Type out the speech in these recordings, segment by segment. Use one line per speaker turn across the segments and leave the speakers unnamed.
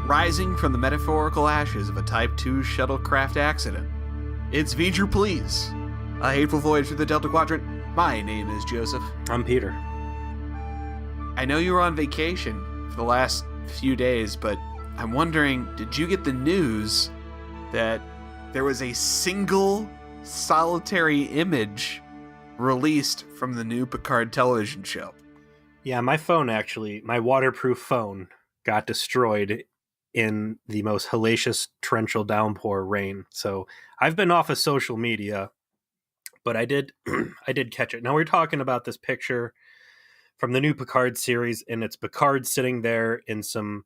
rising from the metaphorical ashes of a Type 2 shuttlecraft accident. It's V'ger Please, a hateful voyage through the Delta Quadrant. My name is Joseph.
I'm Peter.
I know you were on vacation for the last few days, but I'm wondering, did you get the news that there was a single solitary image released from the new Picard television show?
Yeah, my waterproof phone got destroyed in the most hellacious torrential downpour rain. So I've been off of social media, but I did catch it. Now we're talking about this picture from the new Picard series, and it's Picard sitting there in some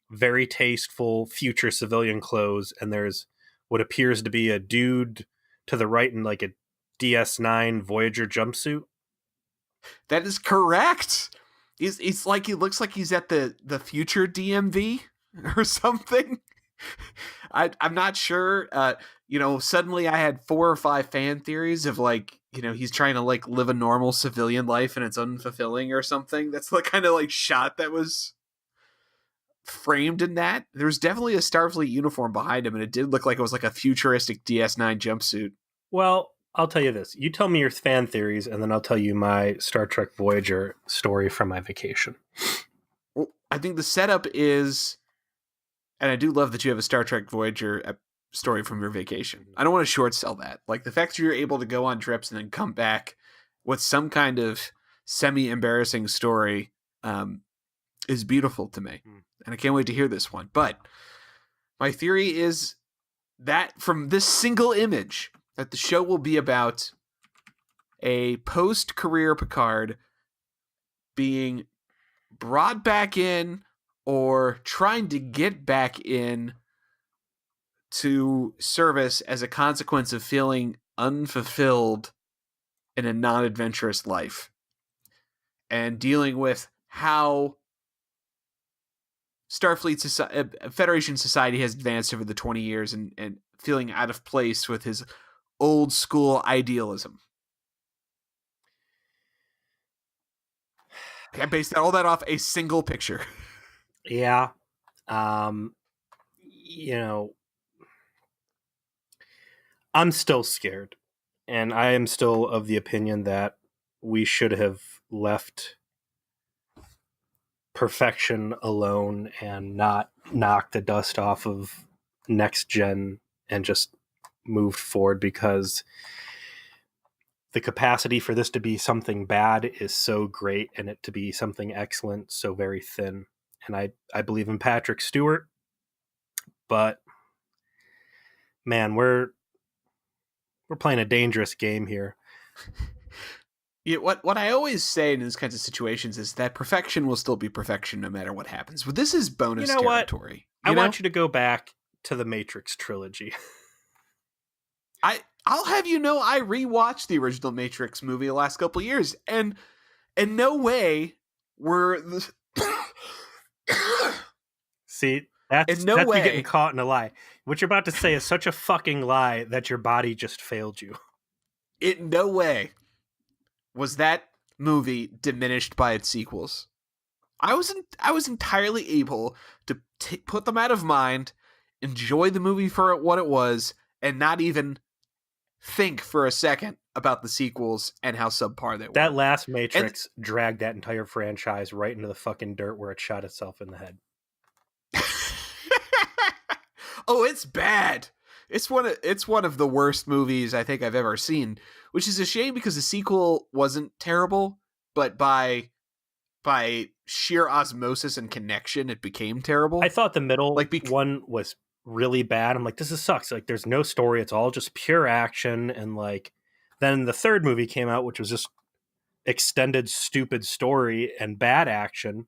very tasteful future civilian clothes, and there's what appears to be a dude to the right in like a DS9 Voyager jumpsuit.
That is correct. It's like he looks like he's at the future DMV or something. I'm not sure. Suddenly I had 4 or 5 fan theories of he's trying to live a normal civilian life and it's unfulfilling or something. That's the kind of shot that was framed in that. There's definitely a Starfleet uniform behind him, and it did look like it was like a futuristic DS9 jumpsuit.
Well, I'll tell you this. You tell me your fan theories, and then I'll tell you my Star Trek Voyager story from my vacation.
Well, I think the setup is, and I do love that you have a Star Trek Voyager story from your vacation. I don't want to short sell that. Like, the fact that you're able to go on trips and then come back with some kind of semi-embarrassing story is beautiful to me. And I can't wait to hear this one. But my theory is that from this single image, that the show will be about a post-career Picard being brought back in or trying to get back in to service as a consequence of feeling unfulfilled in a non-adventurous life, and dealing with how Starfleet Federation society has advanced over the 20 years and feeling out of place with his old school idealism. I based all that off a single picture.
Yeah. I'm still scared, and I am still of the opinion that we should have left perfection alone and not knock the dust off of next gen and just moved forward, because the capacity for this to be something bad is so great and it to be something excellent so very thin. And I believe in Patrick Stewart, but man, we're playing a dangerous game here.
Yeah, what I always say in these kinds of situations is that perfection will still be perfection no matter what happens. But this is bonus territory.
I want you to go back to the Matrix trilogy.
I'll have you know, I rewatched the original Matrix movie the last couple of years, and in no way were the...
See, that's you getting caught in a lie. What you're about to say is such a fucking lie that your body just failed you.
In no way was that movie diminished by its sequels. I was entirely able to put them out of mind, enjoy the movie for what it was, and not even think for a second about the sequels and how subpar they were.
That last Matrix dragged that entire franchise right into the fucking dirt where it shot itself in the head.
Oh, it's bad. It's one of the worst movies I think I've ever seen, which is a shame because the sequel wasn't terrible, but by sheer osmosis and connection, it became terrible.
I thought the middle one was really bad. I'm like, this sucks. Like, there's no story. It's all just pure action. And then the third movie came out, which was just extended stupid story and bad action.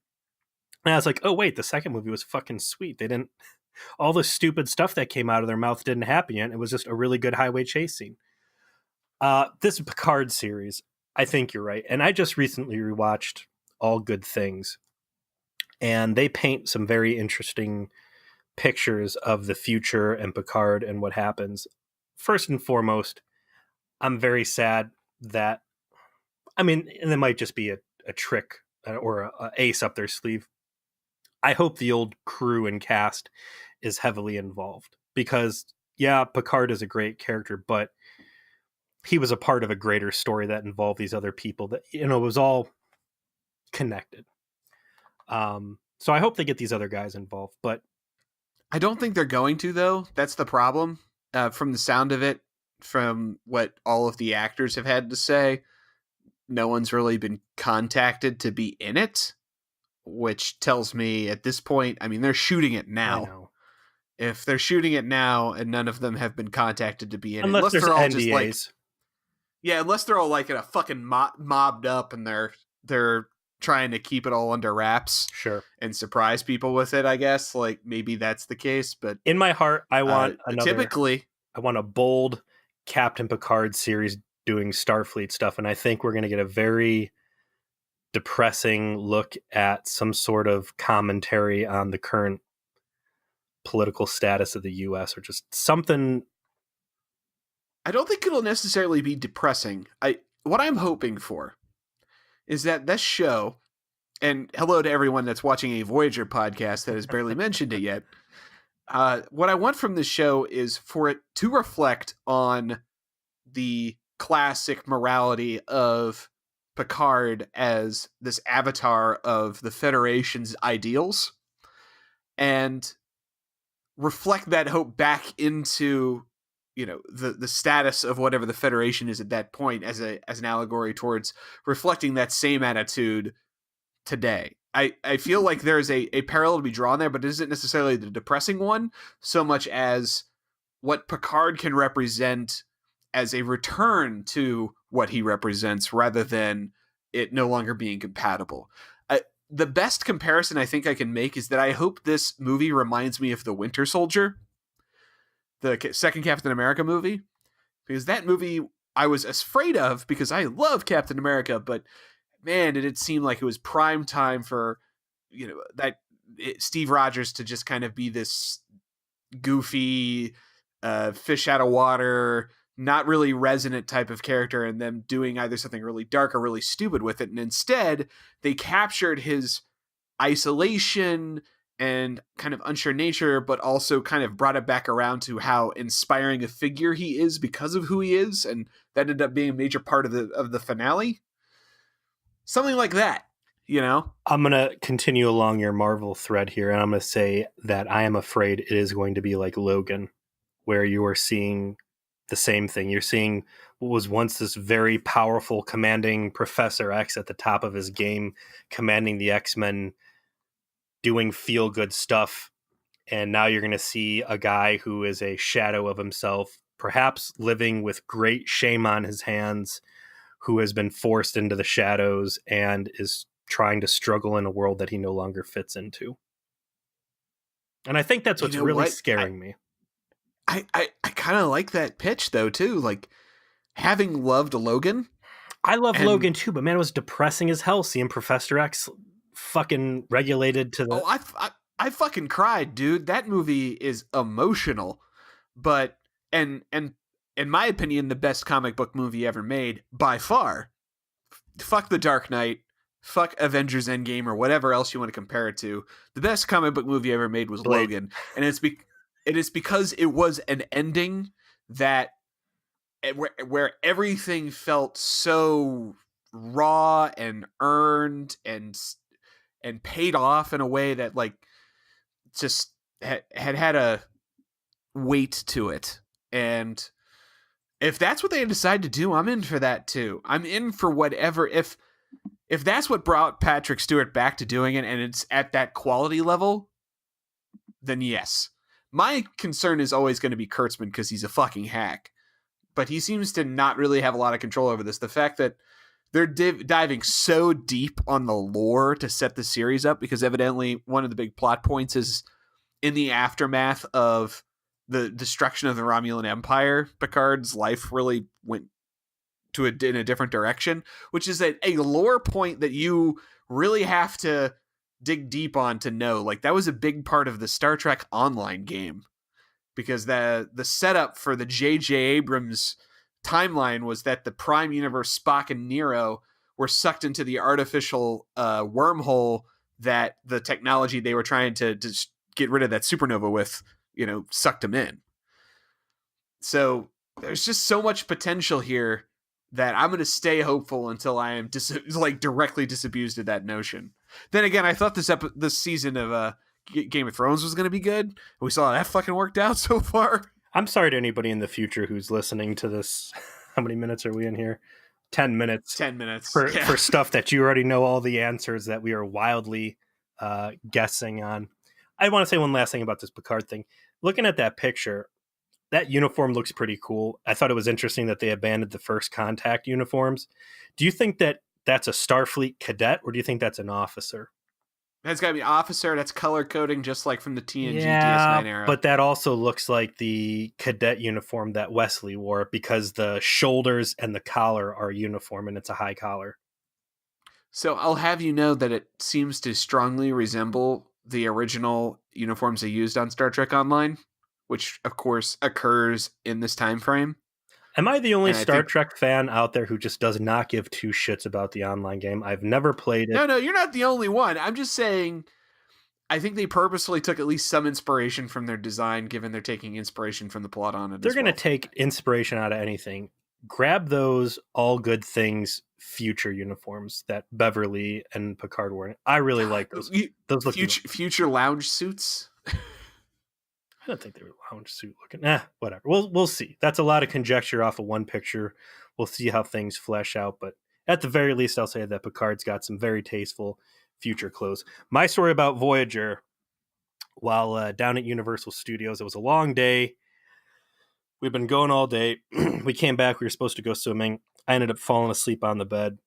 And I was like, oh wait, the second movie was fucking sweet. They didn't, all the stupid stuff that came out of their mouth didn't happen yet. It was just a really good highway chase scene. This Picard series, I think you're right. And I just recently rewatched All Good Things, and they paint some very interesting pictures of the future and Picard and what happens. First and foremost, I'm very sad that, and it might just be a trick or a ace up their sleeve. I hope the old crew and cast is heavily involved because, yeah, Picard is a great character, but he was a part of a greater story that involved these other people that, you know, was all connected. So I hope they get these other guys involved, but
I don't think they're going to, though. That's the problem. From the sound of it, from what all of the actors have had to say, no one's really been contacted to be in it, which tells me at this point, I mean, they're shooting it
I
now.
know.
If they're shooting it now and none of them have been contacted to be in it,
Unless there's
they're all
NDAs.
just like, yeah, unless they're all like in a fucking mobbed up and they're trying to keep it all under wraps,
sure,
and surprise people with it. I guess like maybe that's the case, but
in my heart, I want
typically
I want a bold Captain Picard series doing Starfleet stuff, and I think we're going to get a very depressing look at some sort of commentary on the current political status of the U.S. or just something.
I don't think it'll necessarily be depressing. What I'm hoping for is that this show, and hello to everyone that's watching a Voyager podcast that has barely mentioned it yet. What I want from this show is for it to reflect on the classic morality of Picard as this avatar of the Federation's ideals, and reflect that hope back into, you know, the status of whatever the Federation is at that point, as an allegory towards reflecting that same attitude today. I feel like there's a parallel to be drawn there, but it isn't necessarily the depressing one so much as what Picard can represent as a return to what he represents rather than it no longer being compatible. The best comparison I think I can make is that I hope this movie reminds me of The Winter Soldier, the second Captain America movie, because that movie I was afraid of because I love Captain America, but man, did it seem like it was prime time for, you know, Steve Rogers to just kind of be this goofy, fish out of water, not really resonant type of character, and them doing either something really dark or really stupid with it. And instead, they captured his isolation and kind of unsure nature, but also kind of brought it back around to how inspiring a figure he is because of who he is, and that ended up being a major part of the finale. Something like that, you know?
I'm going to continue along your Marvel thread here, and I'm going to say that I am afraid it is going to be like Logan, where you are seeing the same thing. You're seeing what was once this very powerful, commanding Professor X at the top of his game, commanding the X-Men, doing feel-good stuff, and now you're going to see a guy who is a shadow of himself, perhaps living with great shame on his hands, who has been forced into the shadows and is trying to struggle in a world that he no longer fits into. And I think that's what's really scaring me.
I kind of like that pitch, though, too. Like, having loved Logan.
I love Logan, too, but man, it was depressing as hell seeing Professor X fucking regulated to the...
Oh, I fucking cried, dude. That movie is emotional. But, and in my opinion, the best comic book movie ever made, by far. Fuck The Dark Knight. Fuck Avengers Endgame or whatever else you want to compare it to. The best comic book movie ever made was
Blade.
Logan. And it is because it was an ending that where everything felt so raw and earned and paid off in a way that like just had a weight to it. And if that's what they decide to do, I'm in for that too. I'm in for whatever. If that's what brought Patrick Stewart back to doing it and it's at that quality level, then yes. My concern is always going to be Kurtzman because he's a fucking hack. But he seems to not really have a lot of control over this. The fact that they're diving so deep on the lore to set the series up, because evidently one of the big plot points is in the aftermath of the destruction of the Romulan Empire, Picard's life really went in a different direction, which is a lore point that you really have to dig deep on to know. Like, that was a big part of the Star Trek Online game, because the setup for the J.J. Abrams timeline was that the Prime Universe Spock and Nero were sucked into the artificial wormhole that the technology they were trying to just get rid of that supernova with, sucked them in. So there's just so much potential here that I'm going to stay hopeful until I am directly disabused of that notion. Then again, I thought this season of Game of Thrones was going to be good. We saw how that fucking worked out so far.
I'm sorry to anybody in the future who's listening to this. How many minutes are we in here? 10 minutes.
10 minutes.
For stuff that you already know all the answers that we are wildly guessing on. I want to say one last thing about this Picard thing. Looking at that picture, that uniform looks pretty cool. I thought it was interesting that they abandoned the First Contact uniforms. Do you think that that's a Starfleet cadet, or do you think that's an officer?
That's got to be officer. That's color coding, just like from the TNG DS9 era.
But that also looks like the cadet uniform that Wesley wore, because the shoulders and the collar are uniform, and it's a high collar.
So I'll have you know that it seems to strongly resemble the original uniforms they used on Star Trek Online, which of course occurs in this time frame.
Am I the only Star Trek fan out there who just does not give two shits about the online game? I've never played it.
No, you're not the only one. I'm just saying, I think they purposefully took at least some inspiration from their design, given they're taking inspiration from the plot on it.
They're going to take inspiration out of anything. Grab those All Good Things future uniforms that Beverly and Picard wore. I really like those. Those look
future lounge suits.
I don't think they were lounge suit looking. Whatever. We'll see. That's a lot of conjecture off of one picture. We'll see how things flesh out. But at the very least, I'll say that Picard's got some very tasteful future clothes. My story about Voyager, while down at Universal Studios, it was a long day. We've been going all day. We came back. We were supposed to go swimming. I ended up falling asleep on the bed.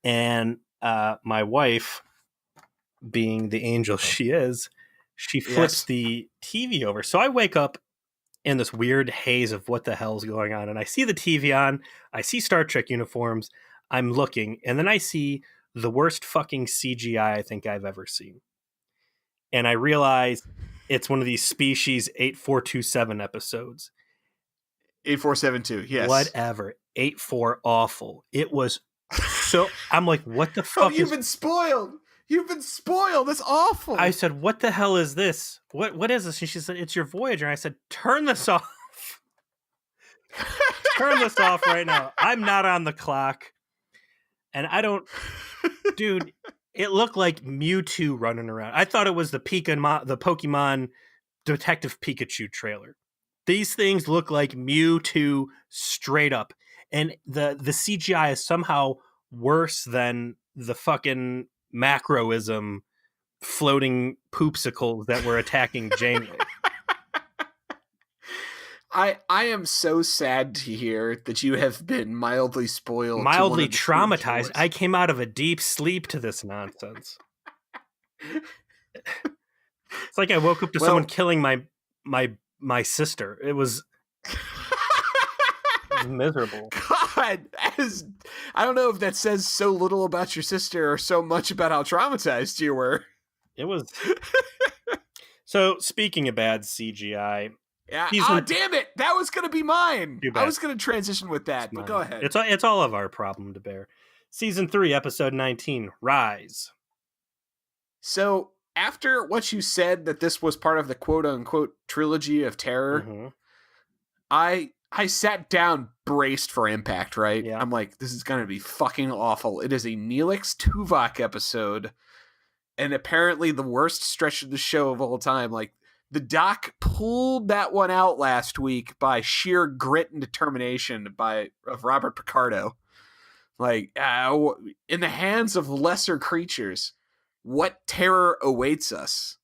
And my wife, being the angel she is, she flips the TV over. So I wake up in this weird haze of what the hell's going on. And I see the TV on. I see Star Trek uniforms. I'm looking. And then I see the worst fucking CGI I think I've ever seen. And I realize it's one of these Species 8427 episodes.
8472, yes.
Whatever. 84 awful. It was so... I'm like, what the fuck
you've been spoiled. You've been spoiled. That's awful.
I said, what the hell is this? What is this? And she said, it's your Voyager. And I said, turn this off. Turn this off right now. I'm not on the clock. And I don't... Dude, it looked like Mewtwo running around. I thought it was the Pokemon Detective Pikachu trailer. These things look like Mewtwo straight up. And the CGI is somehow worse than the fucking macroism floating poopsicles that were attacking Janeway.
I am so sad to hear that you have been mildly spoiled.
Mildly traumatized. I came out of a deep sleep to this nonsense. It's like I woke up to someone killing my sister. It was miserable.
God, I don't know if that says so little about your sister or so much about how traumatized you were.
It was. So, speaking of bad CGI.
Yeah. Damn it. That was going to be mine. I was going to transition with that, but go ahead.
It's all of our problem to bear. Season 3, episode 19, Rise.
So, after what you said that this was part of the quote-unquote Trilogy of Terror,
mm-hmm.
I sat down braced for impact, right?
Yeah.
I'm like, this is going to be fucking awful. It is a Neelix Tuvok episode, and apparently the worst stretch of the show of all time. Like, the doc pulled that one out last week by sheer grit and determination of Robert Picardo. Like, in the hands of lesser creatures, what terror awaits us?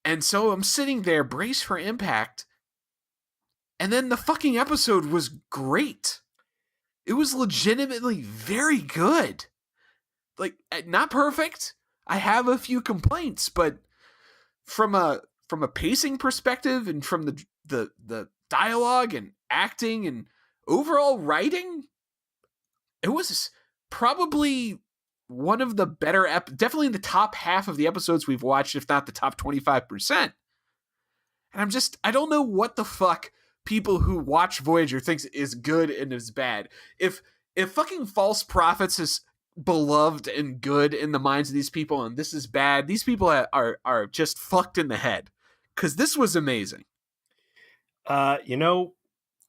And so I'm sitting there, braced for impact, and then the fucking episode was great. It was legitimately very good. Like, not perfect. I have a few complaints, but from a pacing perspective and from the dialogue and acting and overall writing, it was probably one of the better definitely in the top half of the episodes we've watched, if not the top 25%. And I don't know what the fuck people who watch Voyager thinks is good and is bad. If fucking False Prophets beloved and good in the minds of these people, and this is bad. These people are just fucked in the head, because this was amazing.
You're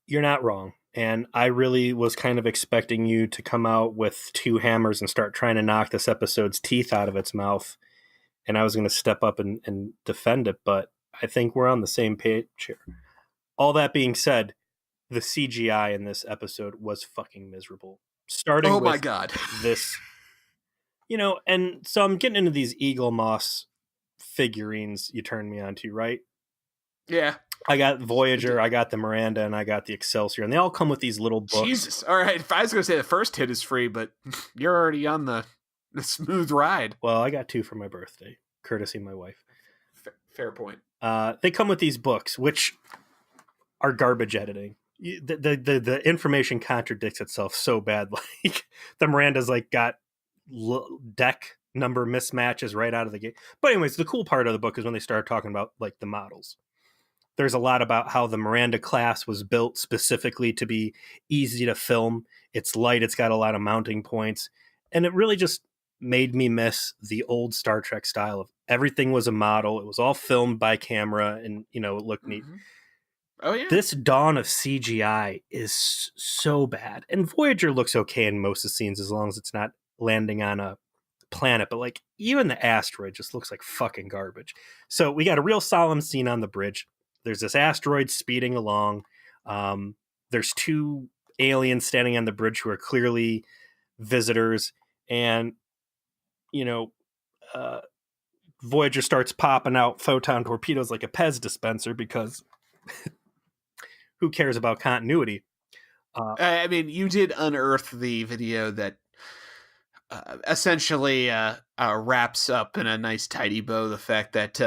not wrong. And I really was kind of expecting you to come out with two hammers and start trying to knock this episode's teeth out of its mouth. And I was going to step up and defend it, but I think we're on the same page here. All that being said, the CGI in this episode was fucking miserable. Starting with
my God.
this, and so I'm getting into these Eagle Moss figurines you turned me on to, right?
Yeah.
I got Voyager, I got the Miranda, and I got the Excelsior, and they all come with these little books.
Jesus. All right. If I was going to say the first hit is free, but you're already on the smooth ride.
Well, I got 2 for my birthday, courtesy of my wife.
Fair point.
They come with these books, which are garbage editing. The information contradicts itself so bad. Like the Miranda's like got deck number mismatches right out of the gate. But anyways, the cool part of the book is when they start talking about like the models. There's a lot about how the Miranda class was built specifically to be easy to film. It's light. It's got a lot of mounting points. And it really just made me miss the old Star Trek style of everything was a model. It was all filmed by camera and, it looked neat.
Oh, yeah.
This dawn of CGI is so bad. And Voyager looks okay in most of the scenes as long as it's not landing on a planet. But like even the asteroid just looks like fucking garbage. So we got a real solemn scene on the bridge. There's this asteroid speeding along. There's 2 aliens standing on the bridge who are clearly visitors. And, Voyager starts popping out photon torpedoes like a Pez dispenser because who cares about continuity?
I mean, you did unearth the video that essentially wraps up in a nice tidy bow the fact that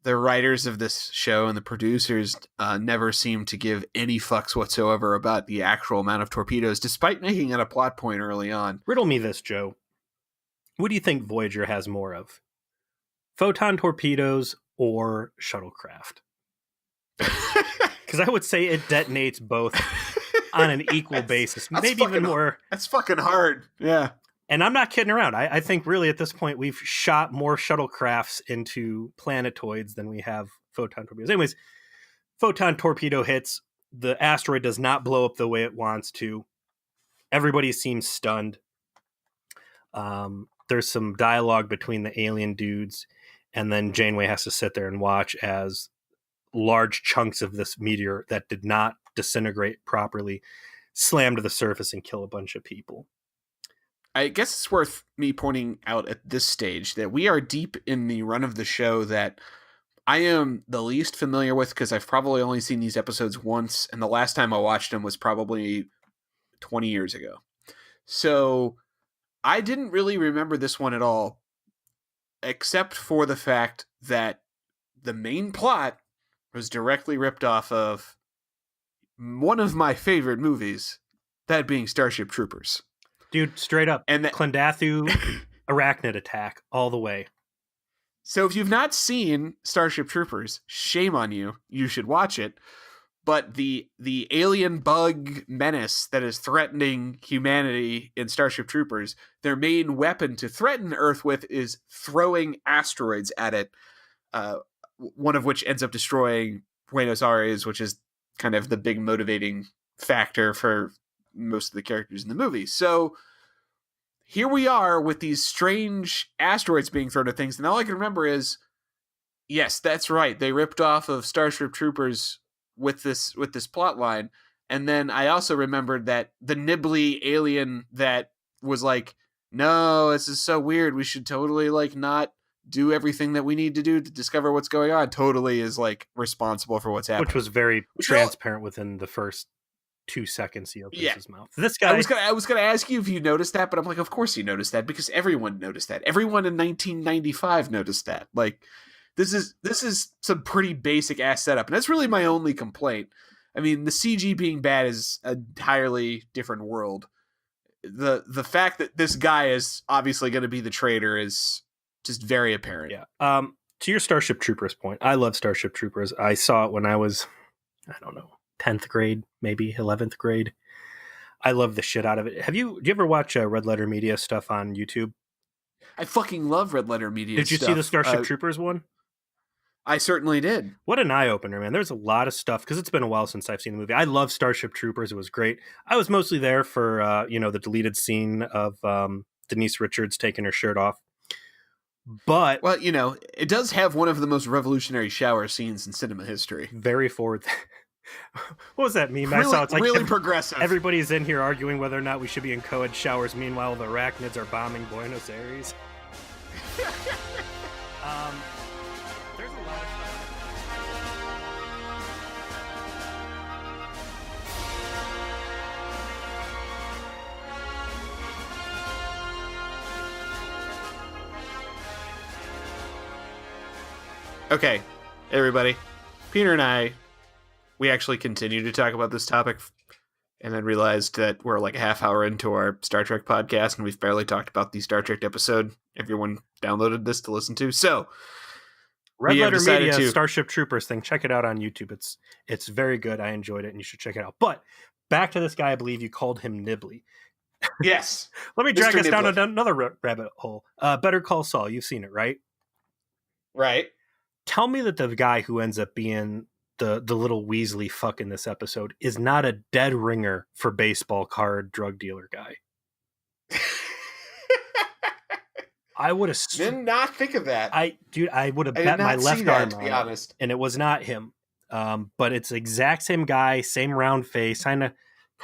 the writers of this show and the producers never seem to give any fucks whatsoever about the actual amount of torpedoes, despite making it a plot point early on.
Riddle me this, Joe. What do you think Voyager has more of? Photon torpedoes or shuttlecraft? Because I would say it detonates both on an equal basis. Maybe even more.
That's fucking hard. Yeah.
And I'm not kidding around. I think really at this point we've shot more shuttlecrafts into planetoids than we have photon torpedoes. Anyways, photon torpedo hits. The asteroid does not blow up the way it wants to. Everybody seems stunned. There's some dialogue between the alien dudes, and then Janeway has to sit there and watch as large chunks of this meteor that did not disintegrate properly slam to the surface and kill a bunch of people.
I guess it's worth me pointing out at this stage that we are deep in the run of the show that I am the least familiar with because I've probably only seen these episodes once, and the last time I watched them was probably 20 years ago. So I didn't really remember this one at all, except for the fact that the main plot was directly ripped off of one of my favorite movies, that being Starship Troopers.
Dude, straight up.
And
Klendathu arachnid attack all the way.
So if you've not seen Starship Troopers, shame on you. You should watch it. But the alien bug menace that is threatening humanity in Starship Troopers, their main weapon to threaten Earth with is throwing asteroids at it, one of which ends up destroying Buenos Aires, which is kind of the big motivating factor for most of the characters in the movie. So here we are with these strange asteroids being thrown at things, and all I can remember is, yes, that's right, they ripped off of Starship Troopers with this plot line. And then I also remembered that the nibbly alien that was like, no, this is so weird, we should totally like not do everything that we need to do to discover what's going on, totally is like responsible for what's happening,
which was very transparent within the first 2 seconds he opens his mouth. This guy,
I was gonna ask you if you noticed that, but I'm like, of course you noticed that, because everyone noticed that. Everyone in 1995 noticed that. Like, this is some pretty basic ass setup, and that's really my only complaint. I mean, the CG being bad is an entirely different world. The fact that this guy is obviously going to be the traitor is just very apparent.
Yeah. To your Starship Troopers point, I love Starship Troopers. I saw it when I was, I don't know, 10th grade, maybe 11th grade. I love the shit out of it. Do you ever watch Red Letter Media stuff on YouTube?
I fucking love Red Letter Media
Did you see the
stuff.
Starship Troopers one?
I certainly did.
What an eye opener, man! There's a lot of stuff because it's been a while since I've seen the movie. I love Starship Troopers; it was great. I was mostly there for the deleted scene of Denise Richards taking her shirt off. But
well, it does have one of the most revolutionary shower scenes in cinema history.
Very forward. What was that meme
really,
I saw? It's like
really progressive.
Everybody's in here arguing whether or not we should be in co-ed showers. Meanwhile, the arachnids are bombing Buenos Aires. There's a lot of stuff.
Okay, everybody. Peter and I, we actually continued to talk about this topic and then realized that we're like a half hour into our Star Trek podcast and we've barely talked about the Star Trek episode everyone downloaded this to listen to. So,
Red Letter Media Starship Troopers thing. Check it out on YouTube. It's very good. I enjoyed it and you should check it out. But back to this guy, I believe you called him Nibley.
Yes.
Let me drag us down another rabbit hole. Better Call Saul. You've seen it, right?
Right.
Tell me that the guy who ends up being the little Weasley fuck in this episode is not a dead ringer for baseball card drug dealer guy. I would have
did not think of that.
I would have bet my left arm
to be honest,
and it was not him. But it's the exact same guy, same round face, kind of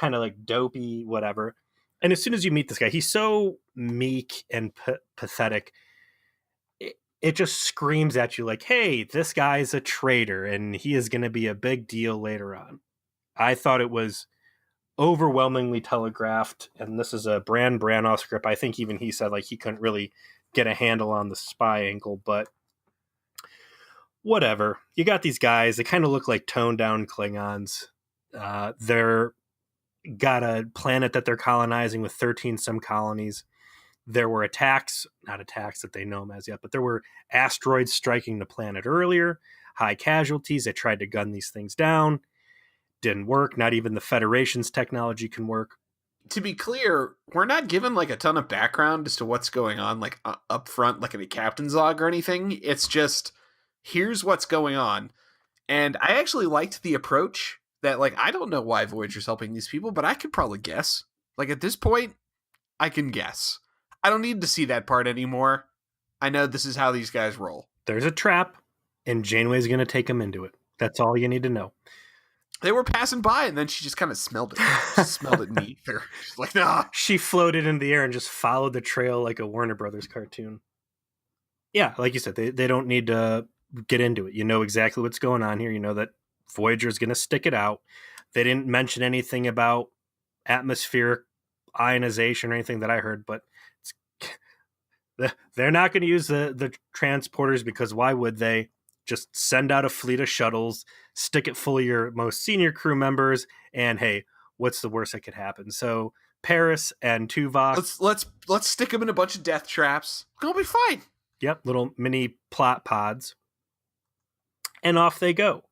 like dopey, whatever. And as soon as you meet this guy, he's so meek and pathetic. It just screams at you like, hey, this guy's a traitor and he is going to be a big deal later on. I thought it was overwhelmingly telegraphed, and this is a Brand Branagh script. I think even he said like he couldn't really get a handle on the spy angle, but whatever. You got these guys, they kind of look like toned down Klingons. They're got a planet that they're colonizing with 13 some colonies. There were not attacks that they know them as yet, but there were asteroids striking the planet earlier, high casualties. They tried to gun these things down. Didn't work. Not even the Federation's technology can work.
To be clear, we're not given like a ton of background as to what's going on, like up front, like in a captain's log or anything. It's just, here's what's going on. And I actually liked the approach that, like, I don't know why Voyager's helping these people, but I could probably guess. Like, at this point, I can guess. I don't need to see that part anymore. I know this is how these guys roll.
There's a trap, and Janeway's going to take them into it. That's all you need to know.
They were passing by, and then she just kind of smelled it. She smelled it neat. She's like, nah.
She floated in the air and just followed the trail like a Warner Brothers cartoon. Yeah, like you said, they don't need to get into it. You know exactly what's going on here. You know that Voyager's going to stick it out. They didn't mention anything about atmospheric ionization or anything that I heard, but they're not going to use the transporters because why would they? Just send out a fleet of shuttles, stick it full of your most senior crew members, and hey, what's the worst that could happen? So Paris and Tuvok.
Let's stick them in a bunch of death traps. Gonna be fine.
Yep, little mini plot pods, and off they go.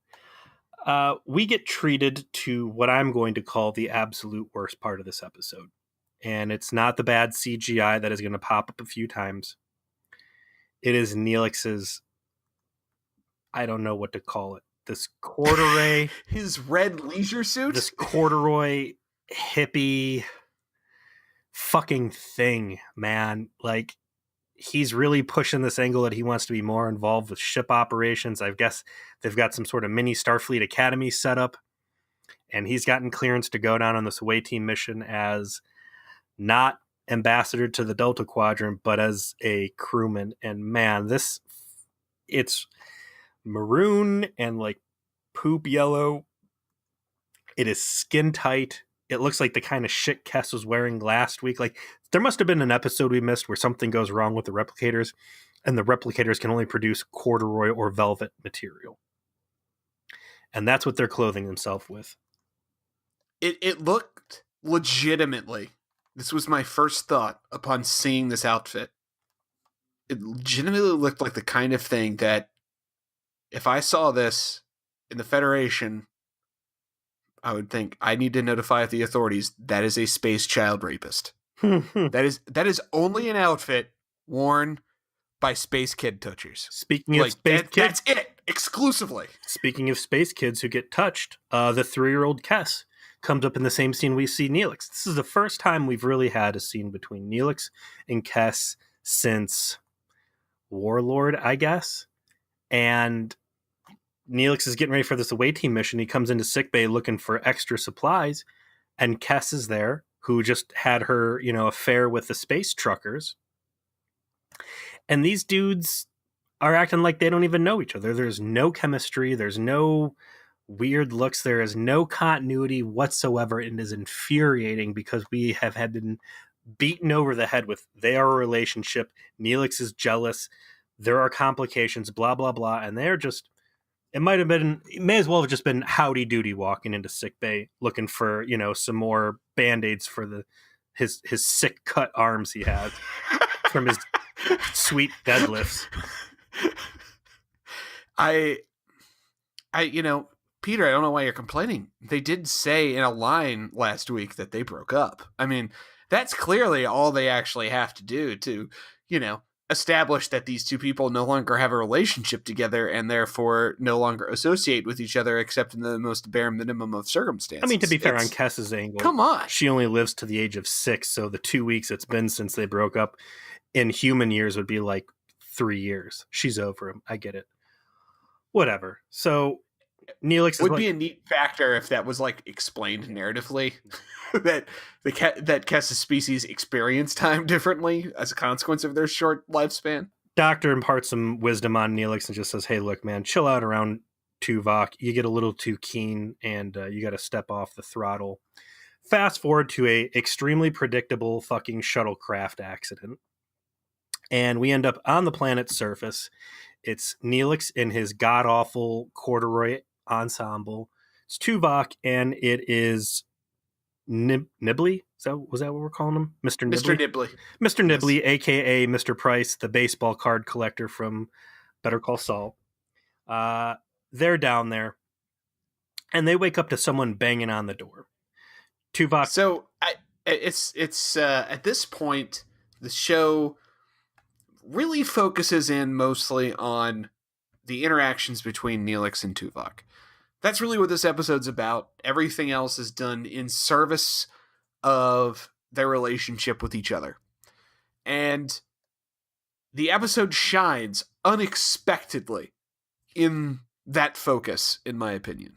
We get treated to what I'm going to call the absolute worst part of this episode. And it's not the bad CGI that is going to pop up a few times. It is Neelix's, I don't know what to call it, this corduroy.
His red leisure suit?
This corduroy hippie fucking thing, man. Like, he's really pushing this angle that he wants to be more involved with ship operations. I guess they've got some sort of mini Starfleet Academy set up, and he's gotten clearance to go down on this away team mission as not ambassador to the Delta Quadrant, but as a crewman. And man, it's maroon and like poop yellow. It is skin tight. It looks like the kind of shit Kess was wearing last week. Like, there must have been an episode we missed where something goes wrong with the replicators, and the replicators can only produce corduroy or velvet material. And that's what they're clothing themselves with.
It looked legitimately, this was my first thought upon seeing this outfit. It legitimately looked like the kind of thing that if I saw this in the Federation, I would think I need to notify the authorities that is a space child rapist. That is only an outfit worn by space kid touchers.
Speaking of space kids,
that's it exclusively.
Speaking of space kids who get touched, the 3-year-old Kess comes up in the same scene we see Neelix. This is the first time we've really had a scene between Neelix and Kess since Warlord, I guess. And Neelix is getting ready for this away team mission. He comes into sickbay looking for extra supplies, and Kess is there, who just had her, affair with the space truckers. And these dudes are acting like they don't even know each other. There's no chemistry. There's no weird looks. There is no continuity whatsoever. It is infuriating because we have had been beaten over the head with they are a relationship. Neelix is jealous. There are complications, blah, blah, blah. And they're just, it may as well have just been Howdy Doody walking into sickbay looking for, some more Band-Aids for his sick cut arms he has from his sweet deadlifts.
Peter, I don't know why you're complaining. They did say in a line last week that they broke up. I mean, that's clearly all they actually have to do to, establish that these two people no longer have a relationship together and therefore no longer associate with each other except in the most bare minimum of circumstances.
I mean, to be fair, on Kess's angle,
come on.
She only lives to the age of 6, so the 2 weeks it's been since they broke up in human years would be like 3 years. She's over him. I get it. Whatever. So Neelix
would be a neat factor if that was like explained narratively that Kess's species experience time differently as a consequence of their short lifespan.
Doctor imparts some wisdom on Neelix and just says, "Hey, look, man, chill out around Tuvok. You get a little too keen, and you got to step off the throttle." Fast forward to a extremely predictable fucking shuttlecraft accident, and we end up on the planet's surface. It's Neelix in his god-awful corduroy ensemble. It's Tuvok, and it is Nibley? Was that what we're calling him? Mr. Nibley? Mr. Nibley, yes. A.k.a. Mr. Price, the baseball card collector from Better Call Saul. They're down there, and they wake up to someone banging on the door. Tuvok.
So it's at this point, the show really focuses in mostly on the interactions between Neelix and Tuvok. That's really what this episode's about. Everything else is done in service of their relationship with each other. And the episode shines unexpectedly in that focus, in my opinion.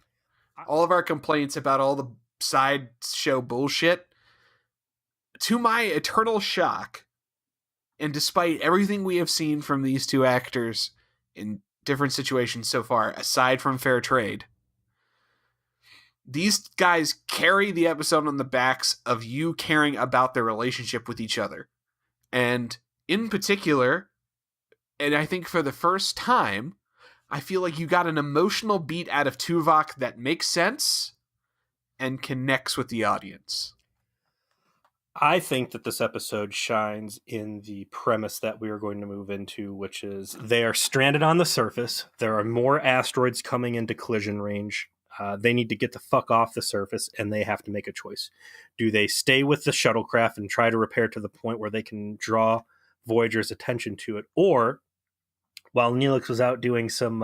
All of our complaints about all the side show bullshit, to my eternal shock, and despite everything we have seen from these two actors in different situations so far, aside from Fair Trade, these guys carry the episode on the backs of you caring about their relationship with each other. And in particular, and I think for the first time, I feel like you got an emotional beat out of Tuvok that makes sense and connects with the audience.
I think that this episode shines in the premise that we are going to move into, which is they are stranded on the surface. There are more asteroids coming into collision range. They need to get the fuck off the surface, and they have to make a choice. Do they stay with the shuttlecraft and try to repair to the point where they can draw Voyager's attention to it? Or, while Neelix was out doing some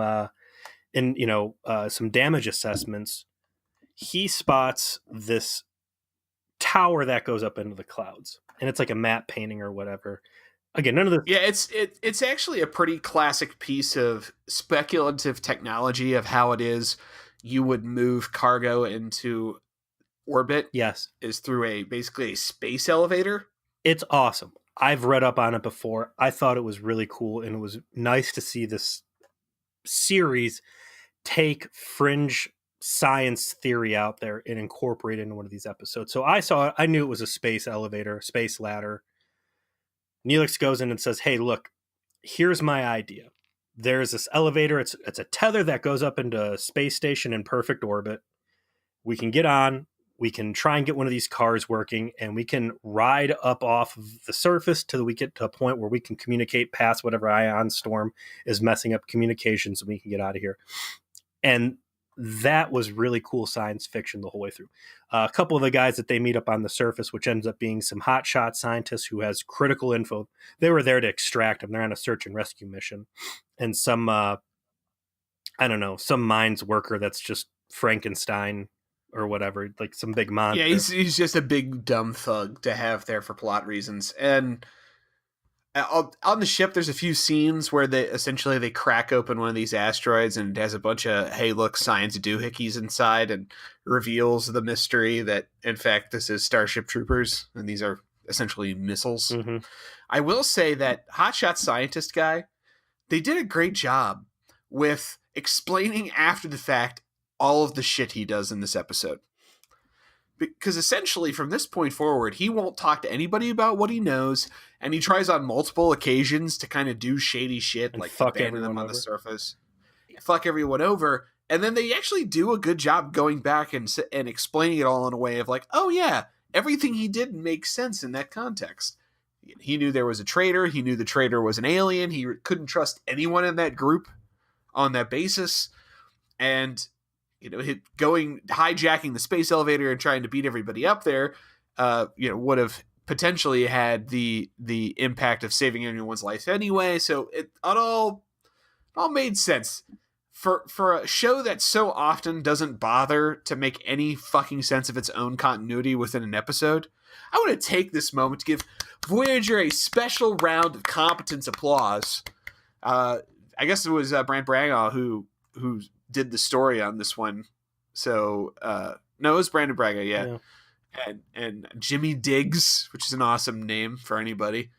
damage assessments, he spots this tower that goes up into the clouds, and it's like a matte painting or whatever. Again, none of the
it's actually a pretty classic piece of speculative technology of how it is you would move cargo into orbit.
Yes,
is through basically a space elevator.
It's awesome. I've read up on it before. I thought it was really cool, and it was nice to see this series take fringe science theory out there and incorporate it into one of these episodes. So I saw it. I knew it was a space elevator, space ladder. Neelix goes in and says, "Hey, look, here's my idea. There's this elevator. It's a tether that goes up into a space station in perfect orbit. We can get on. We can try and get one of these cars working, and we can ride up off of the surface till we get to a point where we can communicate past whatever ion storm is messing up communications, and we can get out of here." And that was really cool science fiction the whole way through. A couple of the guys that they meet up on the surface, which ends up being some hotshot scientists who has critical info. They were there to extract them. They're on a search and rescue mission. And some, I don't know, some mines worker that's just Frankenstein or whatever, like some big monster.
Yeah, he's just a big dumb thug to have there for plot reasons. And on the ship, there's a few scenes where they crack open one of these asteroids and it has a bunch of, hey, look, science doohickeys inside, and reveals the mystery that, in fact, this is Starship Troopers, and these are essentially missiles.
Mm-hmm.
I will say that hotshot scientist guy, they did a great job with explaining after the fact all of the shit he does in this episode. Because essentially, from this point forward, he won't talk to anybody about what he knows, and he tries on multiple occasions to kind of do shady shit,
and
like
fuck
abandon them on
over
the surface, fuck everyone over, and then they actually do a good job going back and explaining it all in a way of like, oh yeah, everything he did makes sense in that context. He knew there was a traitor. He knew the traitor was an alien. He couldn't trust anyone in that group on that basis, and hijacking the space elevator and trying to beat everybody up there, would have potentially had the impact of saving anyone's life anyway. So it all made sense for a show that so often doesn't bother to make any fucking sense of its own continuity within an episode. I want to take this moment to give Voyager a special round of competence applause. I guess it was Brant Braga who did the story on this one. So no, it was Brandon Braga, yeah. And Jimmy Diggs, which is an awesome name for anybody,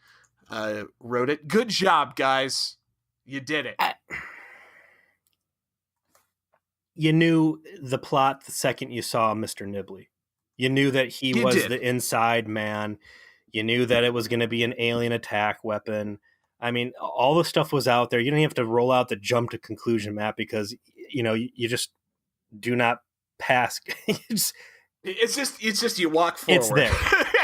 wrote it. Good job, guys. You did it.
You knew the plot the second you saw Mr. Nibley. You knew that he was the inside man. You knew that it was going to be an alien attack weapon. I mean, all the stuff was out there. You don't have to roll out the jump to conclusion map because, you just do not pass.
It's just you walk forward.
It's there.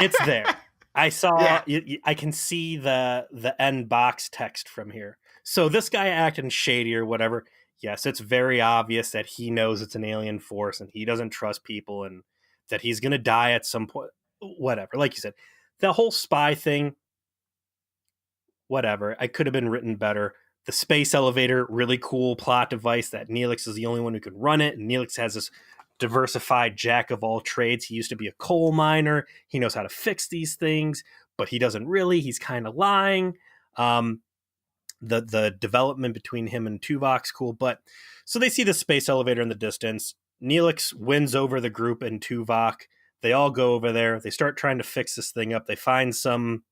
It's there. I saw, I can see the end box text from here. So this guy acting shady or whatever. Yes, it's very obvious that he knows it's an alien force and he doesn't trust people and that he's going to die at some point. Whatever. Like you said, the whole spy thing, whatever. I could have been written better. The space elevator, really cool plot device that Neelix is the only one who can run it. And Neelix has this diversified jack of all trades. He used to be a coal miner. He knows how to fix these things, but he doesn't really. He's kind of lying. The development between him and Tuvok's cool. But so they see the space elevator in the distance. Neelix wins over the group and Tuvok. They all go over there. They start trying to fix this thing up. They find some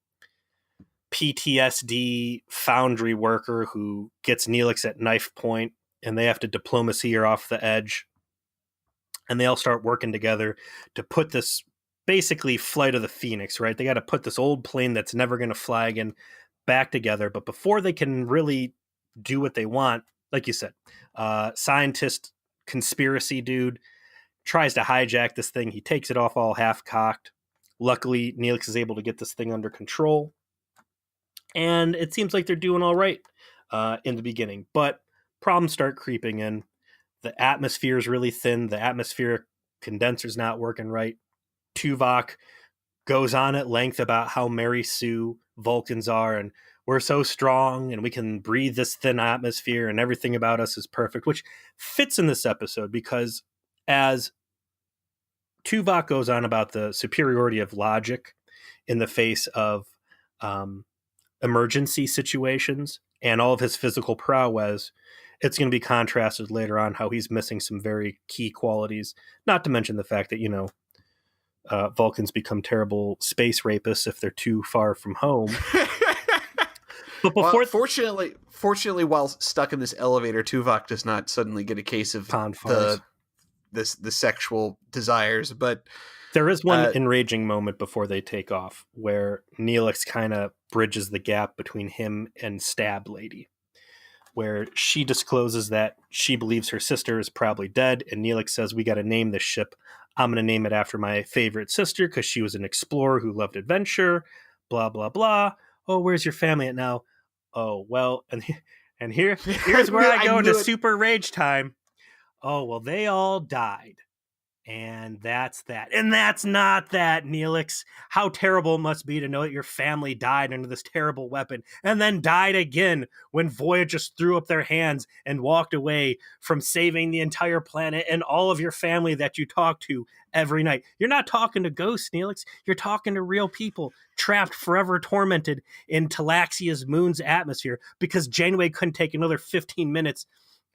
PTSD foundry worker who gets Neelix at knife point, and they have to diplomacy her off the edge. And they all start working together to put this basically Flight of the Phoenix, right? They got to put this old plane that's never going to fly again back together. But before they can really do what they want, like you said, scientist conspiracy dude tries to hijack this thing. He takes it off all half-cocked. Luckily, Neelix is able to get this thing under control. And it seems like they're doing all right in the beginning. But problems start creeping in. The atmosphere is really thin. The atmospheric condenser's not working right. Tuvok goes on at length about how Mary Sue Vulcans are, and we're so strong, and we can breathe this thin atmosphere, and everything about us is perfect, which fits in this episode because as Tuvok goes on about the superiority of logic in the face of emergency situations and all of his physical prowess, it's going to be contrasted later on how he's missing some very key qualities, not to mention the fact that, Vulcans become terrible space rapists if they're too far from home. But before,
fortunately, while stuck in this elevator, Tuvok does not suddenly get a case of the sexual desires. But
there is one enraging moment before they take off where Neelix kind of bridges the gap between him and Stab Lady, where she discloses that she believes her sister is probably dead, and Neelix says, we got to name this ship. I'm going to name it after my favorite sister because she was an explorer who loved adventure, blah, blah, blah. Oh, where's your family at now? Oh, well, and here's where I go into super rage time. oh, well, they all died. And that's that. And that's not that, Neelix. How terrible it must be to know that your family died under this terrible weapon and then died again when Voyager just threw up their hands and walked away from saving the entire planet and all of your family that you talk to every night. You're not talking to ghosts, Neelix. You're talking to real people trapped forever tormented in Talaxia's moon's atmosphere because Janeway couldn't take another 15 minutes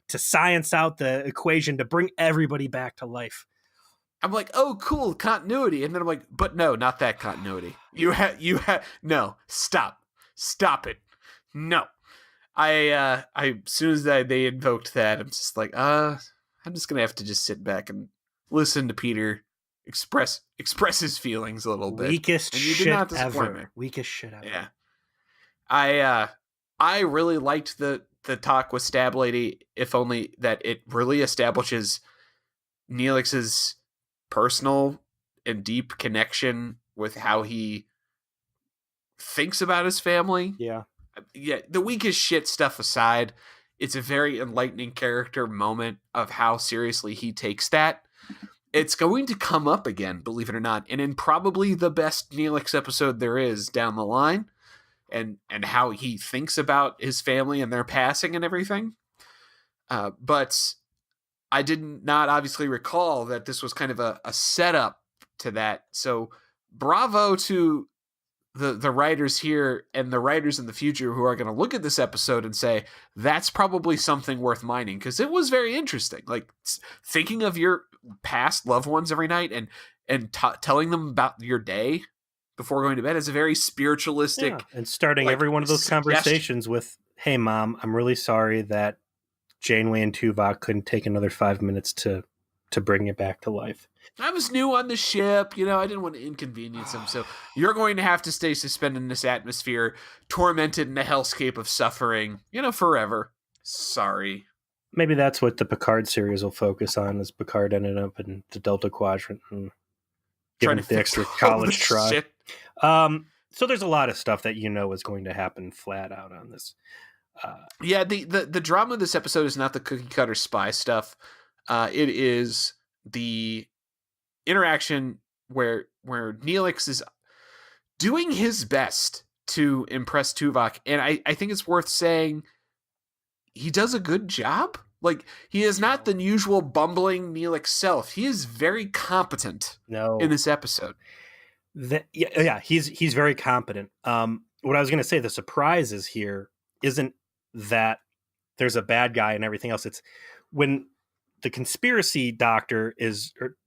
to science out the equation to bring everybody back to life.
I'm like, oh, cool, continuity. And then I'm like, but no, not that continuity. You have, no, stop it. No. As soon as they invoked that, I'm just like, I'm just going to have to just sit back and listen to Peter express his feelings a little bit.
Weakest
and you
shit
did not disappoint
ever.
me.
Weakest shit ever.
Yeah. I really liked the talk with Stab Lady, if only that it really establishes Neelix's personal and deep connection with how he thinks about his family.
Yeah.
The weakest shit stuff aside, it's a very enlightening character moment of how seriously he takes that. It's going to come up again, believe it or not, and in probably the best Neelix episode there is down the line, and how he thinks about his family and their passing and everything. But I did not obviously recall that this was kind of a setup to that. So bravo to the writers here and the writers in the future who are going to look at this episode and say, that's probably something worth mining, because it was very interesting. Like thinking of your past loved ones every night and telling them about your day before going to bed is a very spiritualistic.
And starting every one of those conversations with, hey, Mom, I'm really sorry that Janeway and Tuvok couldn't take another 5 minutes to bring it back to life.
I was new on the ship, I didn't want to inconvenience him, so you're going to have to stay suspended in this atmosphere, tormented in a hellscape of suffering, forever. Sorry.
Maybe that's what the Picard series will focus on, as Picard ended up in the Delta Quadrant and giving it the extra college try. So there's a lot of stuff that is going to happen flat out on this.
The drama of this episode is not the cookie cutter spy stuff. It is the interaction where Neelix is doing his best to impress Tuvok, and I think it's worth saying he does a good job. Like, he is not the usual bumbling Neelix self. He is very competent in this episode.
He's very competent. What I was going to say, the surprise is here isn't that there's a bad guy and everything else. It's when the conspiracy doctor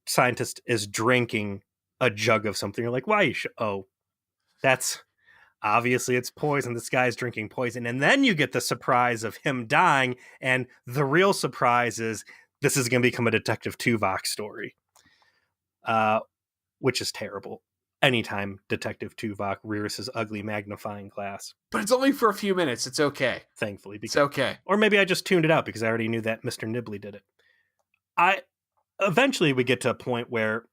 scientist is drinking a jug of something. You're like, why? That's obviously it's poison. This guy's drinking poison. And then you get the surprise of him dying. And the real surprise is this is going to become a Detective Tuvok story, which is terrible. Anytime Detective Tuvok rears his ugly magnifying glass.
But it's only for a few minutes. It's okay.
Thankfully.
It's okay.
Or maybe I just tuned it out because I already knew that Mr. Nibley did it. Eventually we get to a point where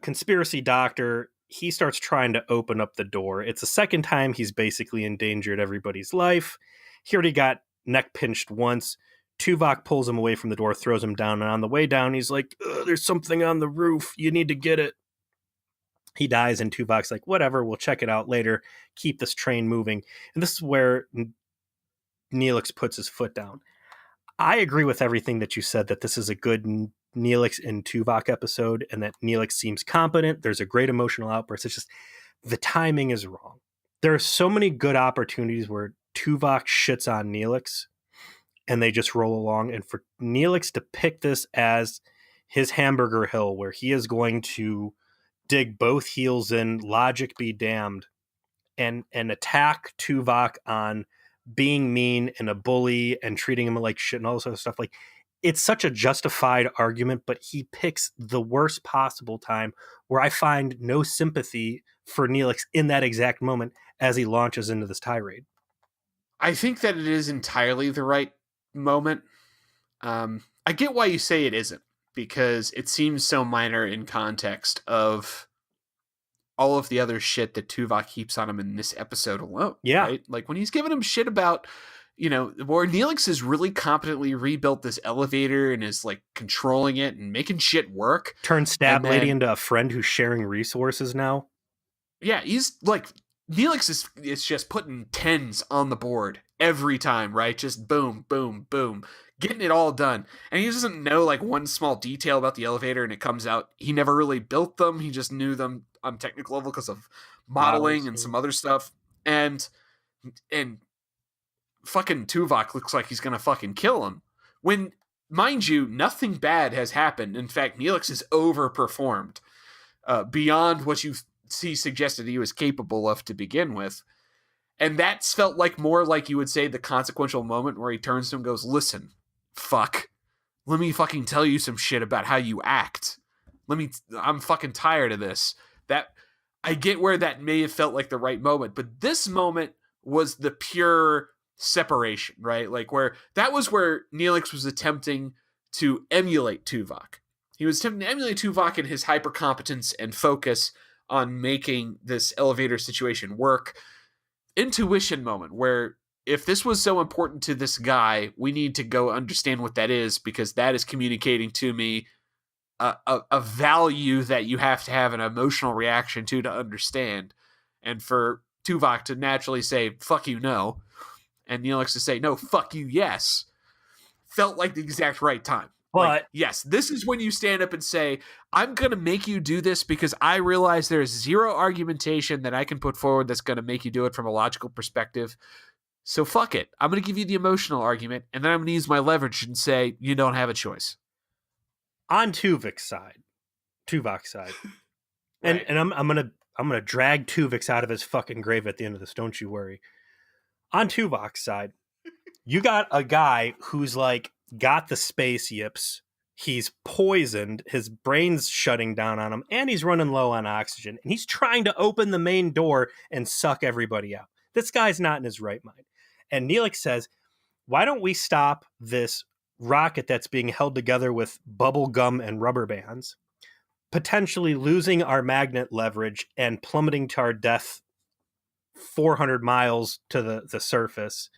conspiracy doctor, he starts trying to open up the door. It's the second time he's basically endangered everybody's life. He already got neck pinched once. Tuvok pulls him away from the door, throws him down, and on the way down, he's like, there's something on the roof. You need to get it. He dies, and Tuvok's like, whatever, we'll check it out later. Keep this train moving. And this is where Neelix puts his foot down. I agree with everything that you said, that this is a good Neelix and Tuvok episode, and that Neelix seems competent. There's a great emotional outburst. It's just the timing is wrong. There are so many good opportunities where Tuvok shits on Neelix, and they just roll along. And for Neelix to pick this as his hamburger hill, where he is going to dig both heels in, logic be damned, and attack Tuvok on being mean and a bully and treating him like shit and all this other stuff. Like, it's such a justified argument, but he picks the worst possible time where I find no sympathy for Neelix in that exact moment as he launches into this tirade.
I think that it is entirely the right moment. I get why you say it isn't, because it seems so minor in context of all of the other shit that Tuvok heaps on him in this episode alone.
Yeah.
Right? Like when he's giving him shit about where Neelix has really competently rebuilt this elevator and is like controlling it and making shit work.
Turn Stab
And
Lady
then,
into a friend who's sharing resources now.
yeah, he's like, Neelix is just putting tens on the board every time, right? Just boom, boom, boom, getting it all done. And he doesn't know like one small detail about the elevator, and it comes out he never really built them. He just knew them on technical level because of modeling
Models,
and
yeah.
some other stuff. And fucking Tuvok looks like he's gonna fucking kill him. When, mind you, nothing bad has happened. In fact, Neelix is overperformed beyond what he suggested he was capable of to begin with. And that's felt like more like you would say the consequential moment where he turns to him and goes, listen, fuck, let me fucking tell you some shit about how you act. I'm fucking tired of this. That, I get where that may have felt like the right moment, but this moment was the pure separation, right? Like that was where Neelix was attempting to emulate Tuvok. He was attempting to emulate Tuvok in his hyper competence and focus on making this elevator situation work. Intuition moment where, if this was so important to this guy, we need to go understand what that is, because that is communicating to me a value that you have to have an emotional reaction to understand. And for Tuvok to naturally say, fuck you, no, and Neelix to say, no, fuck you, yes, felt like the exact right time.
But
like, yes, this is when you stand up and say, I'm going to make you do this because I realize there's zero argumentation that I can put forward that's going to make you do it from a logical perspective. So fuck it. I'm going to give you the emotional argument, and then I'm going to use my leverage and say, you don't have a choice.
On Tuvok's side,
Right.
and I'm gonna drag Tuvix out of his fucking grave at the end of this. Don't you worry. On Tuvok's side, you got a guy who's like got the space yips. He's poisoned. His brain's shutting down on him, and he's running low on oxygen. And he's trying to open the main door and suck everybody out. This guy's not in his right mind. And Neelix says, "Why don't we stop this rocket that's being held together with bubble gum and rubber bands, potentially losing our magnet leverage and plummeting to our death 400 miles to the surface,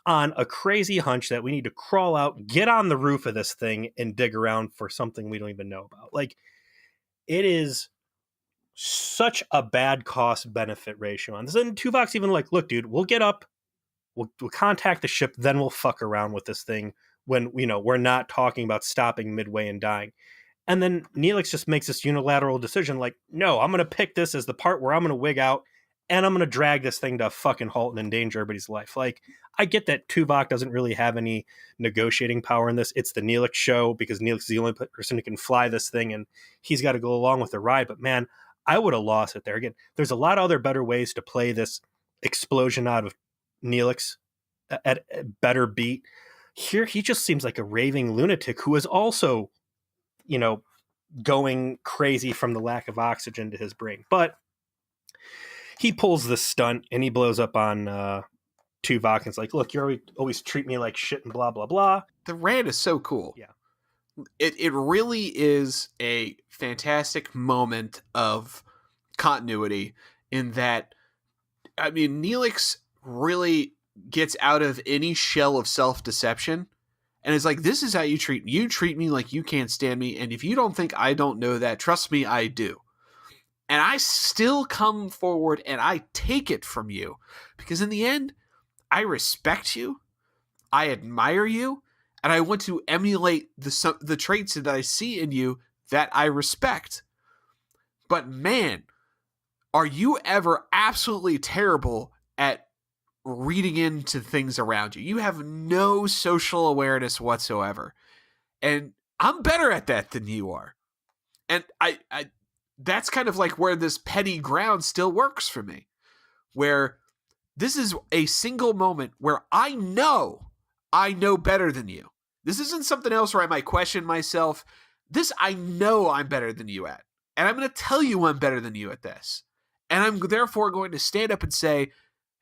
on a crazy hunch that we need to crawl out, get on the roof of this thing, and dig around for something we don't even know about." Like, it is such a bad cost benefit ratio on this. And Tuvok's even like, look, dude, we'll get up, we'll contact the ship, then we'll fuck around with this thing when, we're not talking about stopping midway and dying. And then Neelix just makes this unilateral decision like, no, I'm going to pick this as the part where I'm going to wig out, and I'm going to drag this thing to a fucking halt and endanger everybody's life. Like, I get that Tuvok doesn't really have any negotiating power in this. It's the Neelix show because Neelix is the only person who can fly this thing, and he's got to go along with the ride. But man, I would have lost it there. Again, there's a lot of other better ways to play this explosion out of Neelix at a better beat. Here, he just seems like a raving lunatic who is also, going crazy from the lack of oxygen to his brain. But he pulls this stunt and he blows up on Tuvok and it's like, look, you always treat me like shit and blah, blah, blah.
The rant is so cool.
Yeah.
It really is a fantastic moment of continuity in that, I mean, Neelix really gets out of any shell of self-deception and is like, this is how you treat me. You treat me like you can't stand me, and if you don't think I don't know that, trust me, I do. And I still come forward and I take it from you because in the end, I respect you, I admire you, and I want to emulate the traits that I see in you that I respect. But man, are you ever absolutely terrible at reading into things around you. You have no social awareness whatsoever. And I'm better at that than you are. And I that's kind of like where this petty ground still works for me. Where this is a single moment where I know better than you. This isn't something else where I might question myself. This I know I'm better than you at. And I'm going to tell you I'm better than you at this. And I'm therefore going to stand up and say,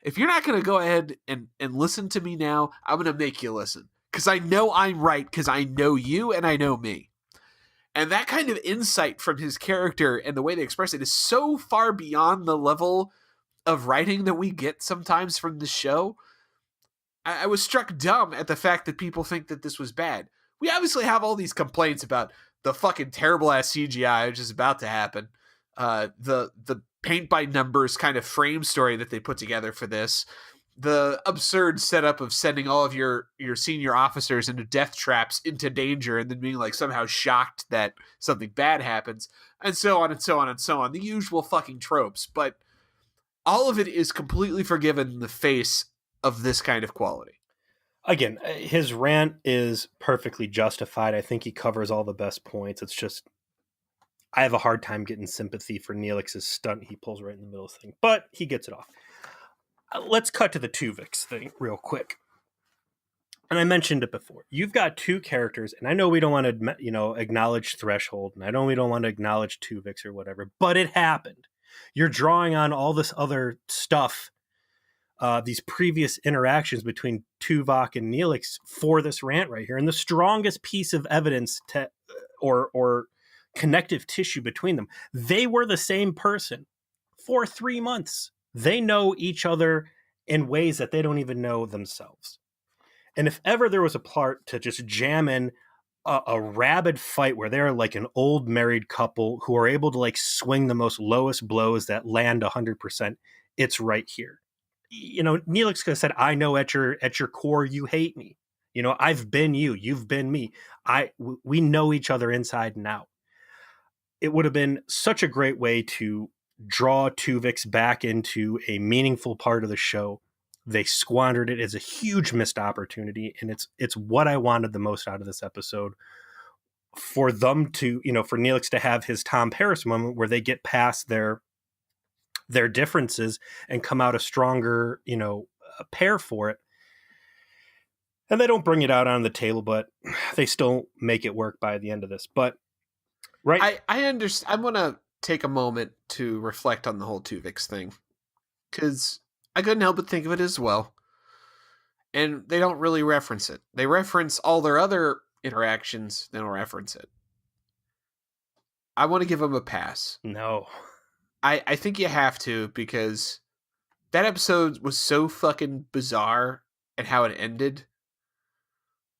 if you're not going to go ahead and listen to me now, I'm going to make you listen. Because I know I'm right, because I know you and I know me. And that kind of insight from his character and the way they express it is so far beyond the level of writing that we get sometimes from the show I was struck dumb at the fact that people think that this was bad. We obviously have all these complaints about the fucking terrible ass CGI, which is about to happen. The paint by numbers kind of frame story that they put together for this. The absurd setup of sending all of your senior officers into death traps into danger and then being like somehow shocked that something bad happens, and so on and so on and so on. The usual fucking tropes, but all of it is completely forgiven in the face of this kind of quality.
Again, his rant is perfectly justified. I think he covers all the best points. It's just, I have a hard time getting sympathy for Neelix's stunt he pulls right in the middle of the thing, but he gets it off. Let's cut to the Tuvix thing real quick. And I mentioned it before. You've got two characters, and I know we don't want to, acknowledge Threshold, and I know we don't want to acknowledge Tuvix or whatever, but it happened. You're drawing on all this other stuff, these previous interactions between Tuvok and Neelix for this rant right here. And the strongest piece of evidence or connective tissue between them, they were the same person for 3 months. They know each other in ways that they don't even know themselves. And if ever there was a part to just jam in a rabid fight where they're like an old married couple who are able to like swing the most lowest blows that land 100%, it's right here. Neelix could have said, I know at your core you hate me. I've been you, you've been me. We know each other inside and out. It would have been such a great way to draw Tuvix back into a meaningful part of the show. They squandered it as a huge missed opportunity, and it's what I wanted the most out of this episode. For them to, for Neelix to have his Tom Paris moment where they get past their differences and come out a stronger, pair for it. And they don't bring it out on the table, but they still make it work by the end of this. But right,
I understand. I'm gonna take a moment to reflect on the whole Tuvix thing, because I couldn't help but think of it as well. And they don't really reference it. They reference all their other interactions, they don't reference it. I want to give them a pass.
No.
I think you have to, because that episode was so fucking bizarre and how it ended.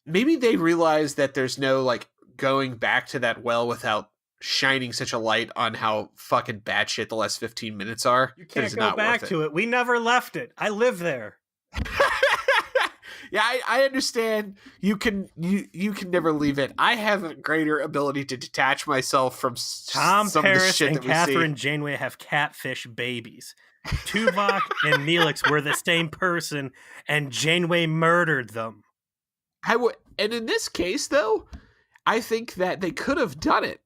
Maybe they realized that there's no, like, going back to that well without shining such a light on how fucking batshit the last 15 minutes are.
You can't go back to it. We never left it. I live there.
Yeah, I understand. You can never leave it. I have a greater ability to detach myself from
Tom
some
Paris
of the shit
and
that we
Catherine
see.
Janeway have catfish babies. Tuvok and Neelix were the same person, and Janeway murdered them.
And in this case, though, I think that they could have done it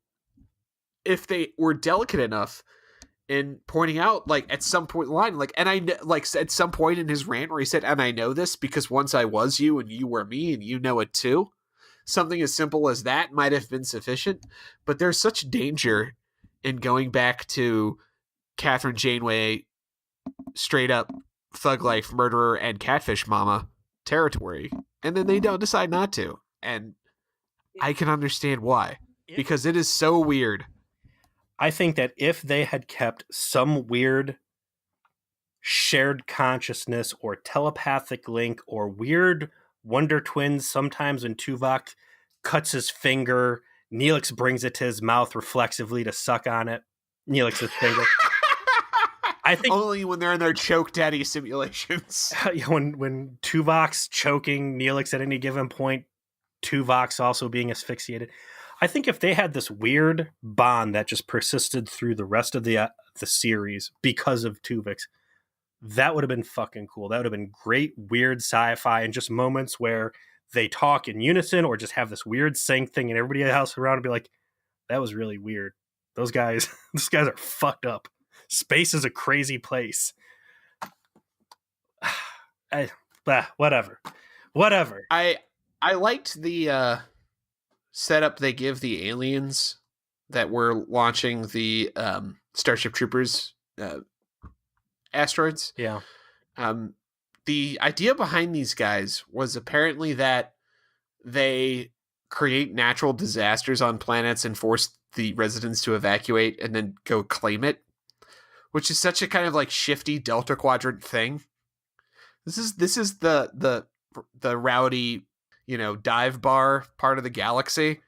if they were delicate enough in pointing out, like, at some point in the line, like, and I like at some point in his rant where he said, and I know this because once I was you and you were me and you know it too. Something as simple as that might have been sufficient, but there's such danger in going back to Catherine Janeway, straight up thug life murderer and catfish mama territory, and then they don't decide not to, and I can understand why, because it is so weird.
I think that if they had kept some weird shared consciousness or telepathic link or weird Wonder Twins, sometimes when Tuvok cuts his finger, Neelix brings it to his mouth reflexively to suck on it. Neelix's finger. I think
only when they're in their choke daddy simulations.
When Tuvok's choking Neelix at any given point, Tuvok's also being asphyxiated. I think if they had this weird bond that just persisted through the rest of the series because of Tuvix, that would have been fucking cool. That would have been great, weird sci-fi, and just moments where they talk in unison or just have this weird sync thing, and everybody else around would be like, "That was really weird. Those guys are fucked up. Space is a crazy place." Whatever.
I liked the setup they give the aliens that were launching the Starship Troopers asteroids.
Yeah.
The idea behind these guys was apparently that they create natural disasters on planets and force the residents to evacuate and then go claim it, which is such a kind of like shifty Delta Quadrant thing. This is the the rowdy, dive bar part of the galaxy.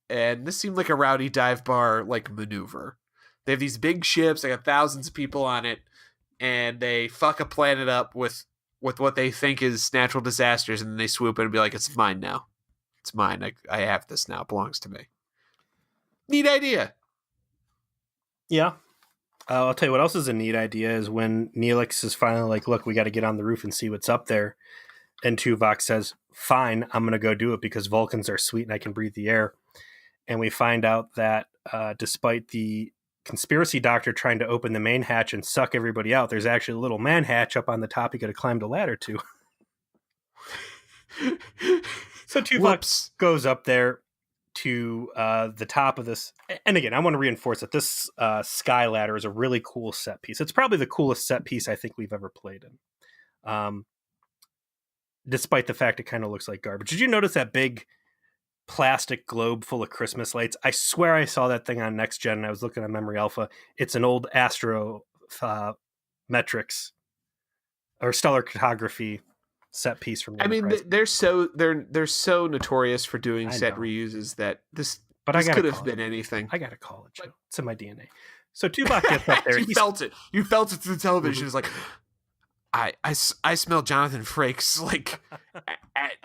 And this seemed like a rowdy dive bar like maneuver. They have these big ships, they got thousands of people on it, and they fuck a planet up with what they think is natural disasters, and then they swoop in and be like, it's mine now. It's mine. I have this now. It belongs to me. Neat idea.
Yeah. I'll tell you what else is a neat idea is when Neelix is finally like, look, we got to get on the roof and see what's up there. And Tuvok says, fine, I'm going to go do it because Vulcans are sweet and I can breathe the air. And we find out that despite the conspiracy doctor trying to open the main hatch and suck everybody out, there's actually a little man hatch up on the top you got to climb the ladder to. So Tuvok goes up there to the top of this. And again, I want to reinforce that this sky ladder is a really cool set piece. It's probably the coolest set piece I think we've ever played in. Despite the fact it kind of looks like garbage. Did you notice that big plastic globe full of Christmas lights? I swear I saw that thing on Next Gen and I was looking at Memory Alpha. It's an old Astro metrics or stellar cartography set piece from the Enterprise.
They're so notorious for doing set reuses that this could have been anything.
I gotta call it, Joe. It's in my DNA. So Tuvok gets up there.
You felt it through the television. It's like I smell Jonathan Frakes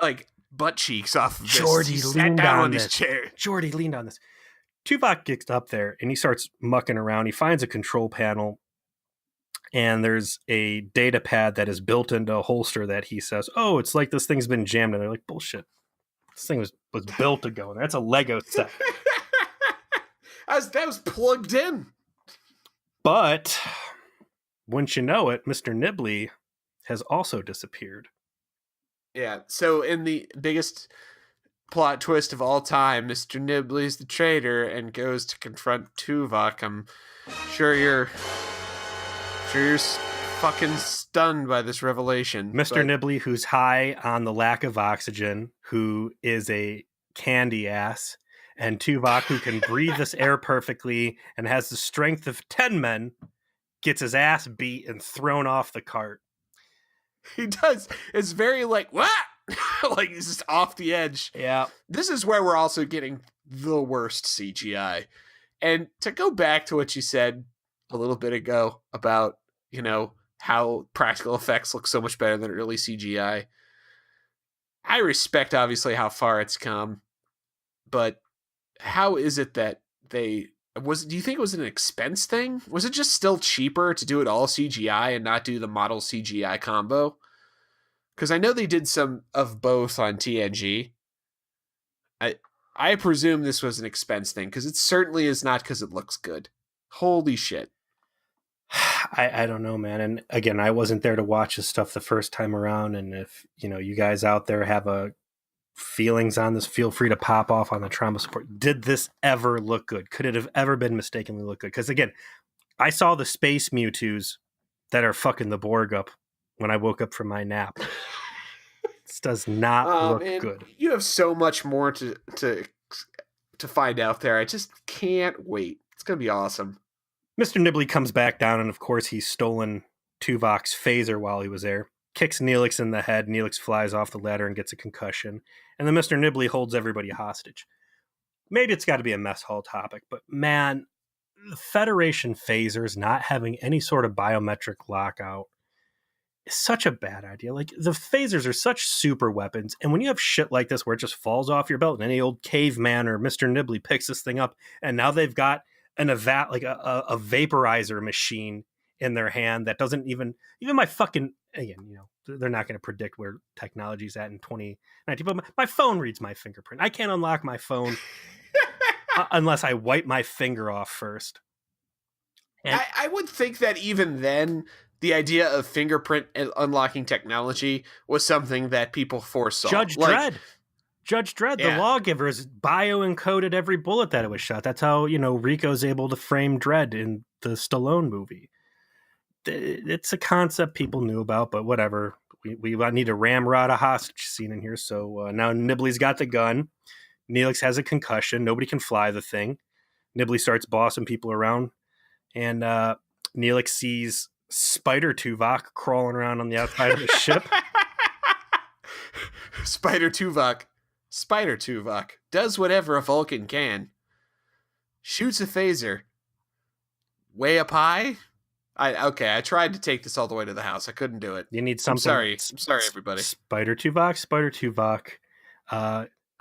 like butt cheeks off of this.
Geordi leaned on
this chair.
Geordi leaned on this. Tuvok gets up there and he starts mucking around. He finds a control panel and there's a data pad that is built into a holster that he says, oh, it's like this thing's been jammed. And they're like, bullshit. This thing was built to go in there. That's a Lego set.
That was plugged in.
But wouldn't you know it, Mr. Nibley has also disappeared.
Yeah, so in the biggest plot twist of all time, Mr. Nibley's the traitor and goes to confront Tuvok. I'm sure you're fucking stunned by this revelation.
Mr. Nibley, who's high on the lack of oxygen, who is a candy ass, and Tuvok, who can breathe this air perfectly and has the strength of 10 men, gets his ass beat and thrown off the cart.
He does. It's very like, what? Like he's just off the edge.
Yeah.
This is where we're also getting the worst CGI. And to go back to what you said a little bit ago about, how practical effects look so much better than early CGI. I respect obviously how far it's come, but how is it that do you think it was an expense thing? Was it just still cheaper to do it all CGI and not do the model CGI combo? Because I know they did some of both on TNG. I presume this was an expense thing, because it certainly is not because it looks good. Holy shit.
I don't know, man. And again, I wasn't there to watch this stuff the first time around. And if, you guys out there have feelings on this, feel free to pop off on the trauma support. Did this ever look good? Could it have ever been mistakenly look good? Because again, I saw the space Mewtwo's that are fucking the Borg up when I woke up from my nap. This does not look good.
You have so much more to find out there. I just can't wait. It's going to be awesome.
Mr. Nibley comes back down, and of course he's stolen Tuvok's phaser while he was there. Kicks Neelix in the head. Neelix flies off the ladder and gets a concussion. And then Mr. Nibley holds everybody hostage. Maybe it's got to be a mess hall topic, but man, the Federation phasers not having any sort of biometric lockout is such a bad idea. Like, the phasers are such super weapons, and when you have shit like this where it just falls off your belt and any old caveman or Mr. Nibley picks this thing up, and now they've got a vaporizer machine in their hand that doesn't even my fucking, again, they're not going to predict where technology's at in 2019, but my phone reads my fingerprint. I can't unlock my phone unless I wipe my finger off first. And
I would think that even then, the idea of fingerprint unlocking technology was something that people foresaw.
Judge Dredd, the lawgiver, has bio-encoded every bullet that it was shot. That's how, Rico's able to frame Dredd in the Stallone movie. It's a concept people knew about, but whatever. We need a ramrod a hostage scene in here. So now Nibley's got the gun. Neelix has a concussion. Nobody can fly the thing. Nibley starts bossing people around. And Neelix sees Spider-Tuvok crawling around on the outside of the ship.
Spider-Tuvok does whatever a Vulcan can. Shoots a phaser. Way up high? I tried to take this all the way to the house. I couldn't do it.
You need something.
I'm sorry, everybody.
Spider-Tuvok.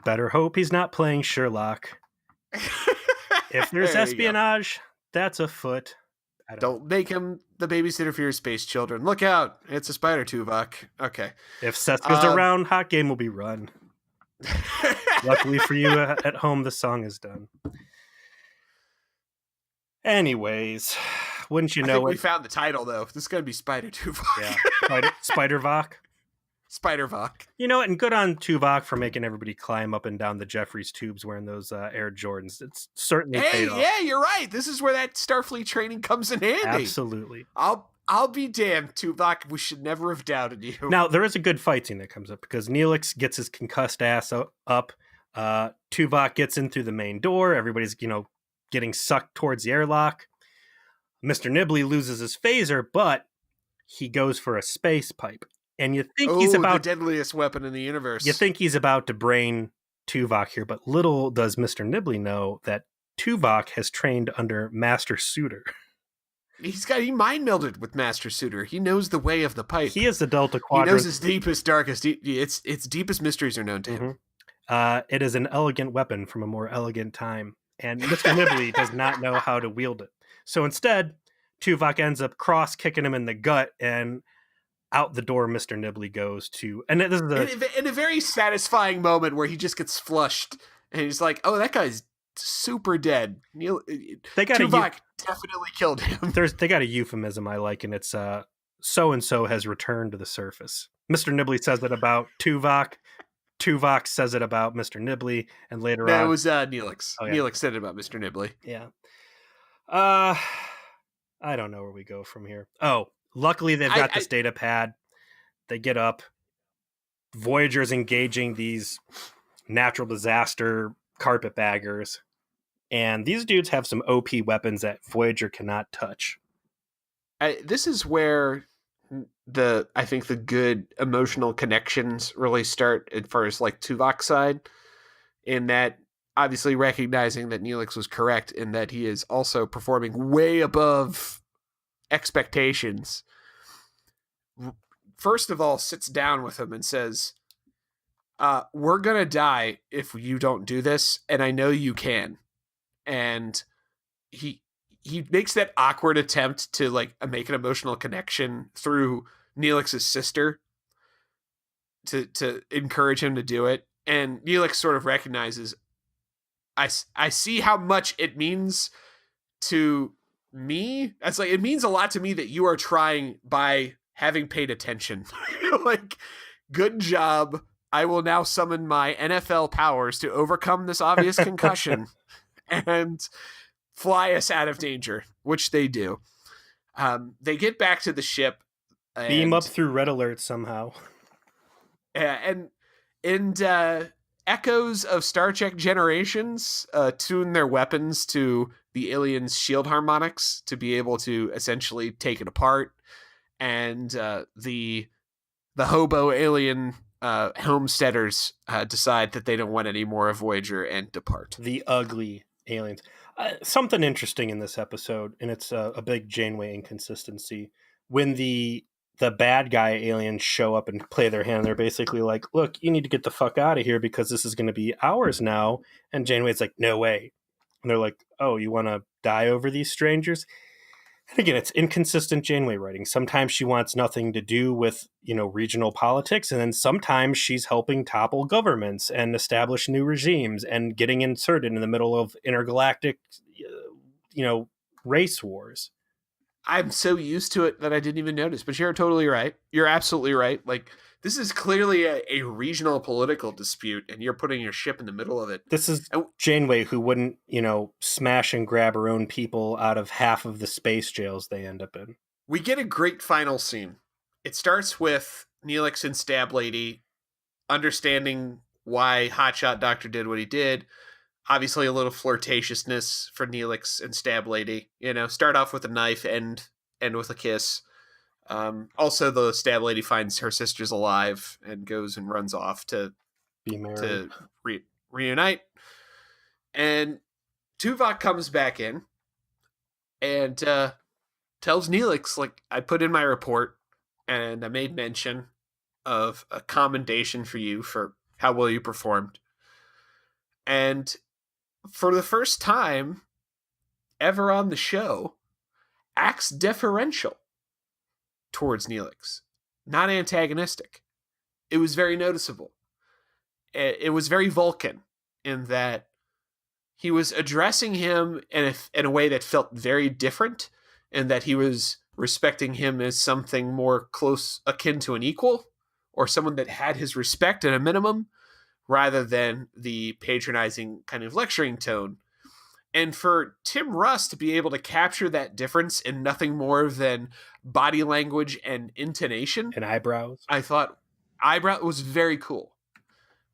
Better hope he's not playing Sherlock. If there's espionage, that's afoot.
Don't make him the babysitter for your space children. Look out. It's a Spider-Tuvok. Okay.
If Seska's around, hot game will be run. Luckily for you at home, the song is done. Anyways, wouldn't you know
I think we found the title, though. This is going to be Spider-Tuvok.
Yeah. Spider-Vok.
Spider-Vok.
You know what? And good on Tuvok for making everybody climb up and down the Jeffries tubes wearing those Air Jordans. It's certainly paid off.
Yeah, you're right. This is where that Starfleet training comes in handy.
Absolutely.
I'll be damned, Tuvok. We should never have doubted you.
Now, there is a good fight scene that comes up because Neelix gets his concussed ass up. Tuvok gets in through the main door. Everybody's, getting sucked towards the airlock. Mr. Nibley loses his phaser, but he goes for a space pipe. And you think he's about
the deadliest weapon in the universe.
You think he's about to brain Tuvok here, but little does Mr. Nibley know that Tuvok has trained under Master Suitor.
He mind melded with Master Suitor. He knows the way of the pipe.
He is the Delta Quadrant.
He knows its deepest, darkest. Its deepest mysteries are known to him.
It is an elegant weapon from a more elegant time, and Mr. Nibley does not know how to wield it. So instead, Tuvok ends up cross-kicking him in the gut, and out the door Mr. Nibley goes to. And this is
in a very satisfying moment where he just gets flushed, and he's like, oh, that guy's super dead. Tuvok definitely killed him.
They got a euphemism I like, and it's so-and-so has returned to the surface. Mr. Nibley says it about Tuvok. Tuvok says it about Mr. Nibley, and later on...
That was Neelix. Oh, yeah. Neelix said it about Mr. Nibley.
Yeah. I don't know where we go from here. Oh, luckily they've got this data pad. They get up. Voyager's engaging these natural disaster carpetbaggers. And these dudes have some OP weapons that Voyager cannot touch.
This is where I think the good emotional connections really start as far as like Tuvok's side, in that obviously recognizing that Neelix was correct in that he is also performing way above expectations. First of all, sits down with him and says, we're going to die if you don't do this, and I know you can. And he makes that awkward attempt to like make an emotional connection through Neelix's sister to encourage him to do it. And Neelix sort of recognizes, I see how much it means to me. It's like, it means a lot to me that you are trying by having paid attention. Like, good job. I will now summon my NFL powers to overcome this obvious concussion and fly us out of danger, which they do. They get back to the ship.
Beam up through red alert somehow.
And echoes of Star Trek Generations tune their weapons to the aliens' shield harmonics to be able to essentially take it apart. And the hobo alien homesteaders decide that they don't want any more of Voyager and depart.
The ugly aliens. Something interesting in this episode, and it's a big Janeway inconsistency. When the bad guy aliens show up and play their hand, they're basically like, look, you need to get the fuck out of here because this is going to be ours now. And Janeway's like, no way. And they're like, oh, you want to die over these strangers? And again, it's inconsistent Janeway writing. Sometimes she wants nothing to do with, regional politics. And then sometimes she's helping topple governments and establish new regimes and getting inserted in the middle of intergalactic, race wars.
I'm so used to it that I didn't even notice, but you're totally right. You're absolutely right. Like, this is clearly a regional political dispute, and you're putting your ship in the middle of it.
This is Janeway, who wouldn't, smash and grab her own people out of half of the space jails they end up in.
We get a great final scene. It starts with Neelix and Stab Lady understanding why Hotshot Doctor did what he did. Obviously, a little flirtatiousness for Neelix and Stab Lady. Start off with a knife, end with a kiss. Also, the stab lady finds her sister's alive and goes and runs off to
Be married.
to reunite. And Tuvok comes back in and tells Neelix, like, I put in my report and I made mention of a commendation for you for how well you performed. And for the first time ever on the show, acts deferential towards Neelix, not antagonistic. It was very noticeable. It was very Vulcan in that he was addressing him in a way that felt very different, and that he was respecting him as something more close, akin to an equal, or someone that had his respect at a minimum, rather than the patronizing kind of lecturing tone. And for Tim Russ to be able to capture that difference in nothing more than body language and intonation
and eyebrows,
I thought eyebrow was very cool.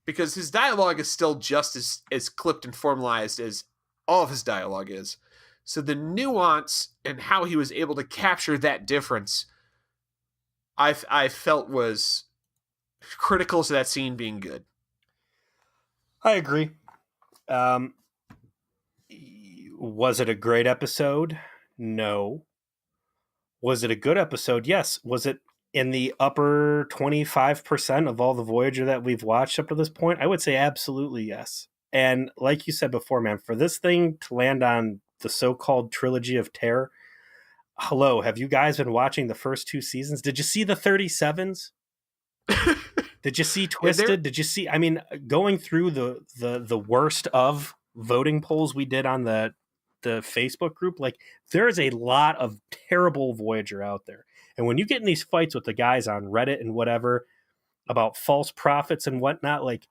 Because his dialogue is still just as clipped and formalized as all of his dialogue is. So the nuance and how he was able to capture that difference, I felt was critical to that scene being good.
I agree. Was it a great episode? No. Was it a good episode? Yes. Was it in the upper 25% of all the Voyager that we've watched up to this point? I would say absolutely yes. And like you said before, man, for this thing to land on the so-called Trilogy of Terror, hello, have you guys been watching the first 2 seasons? Did you see the 37s? Did you see Twisted? Did you see, I mean, going through the worst of voting polls we did on the Facebook group, like, there is a lot of terrible Voyager out there. And when you get in these fights with the guys on Reddit and whatever about false prophets and whatnot, like,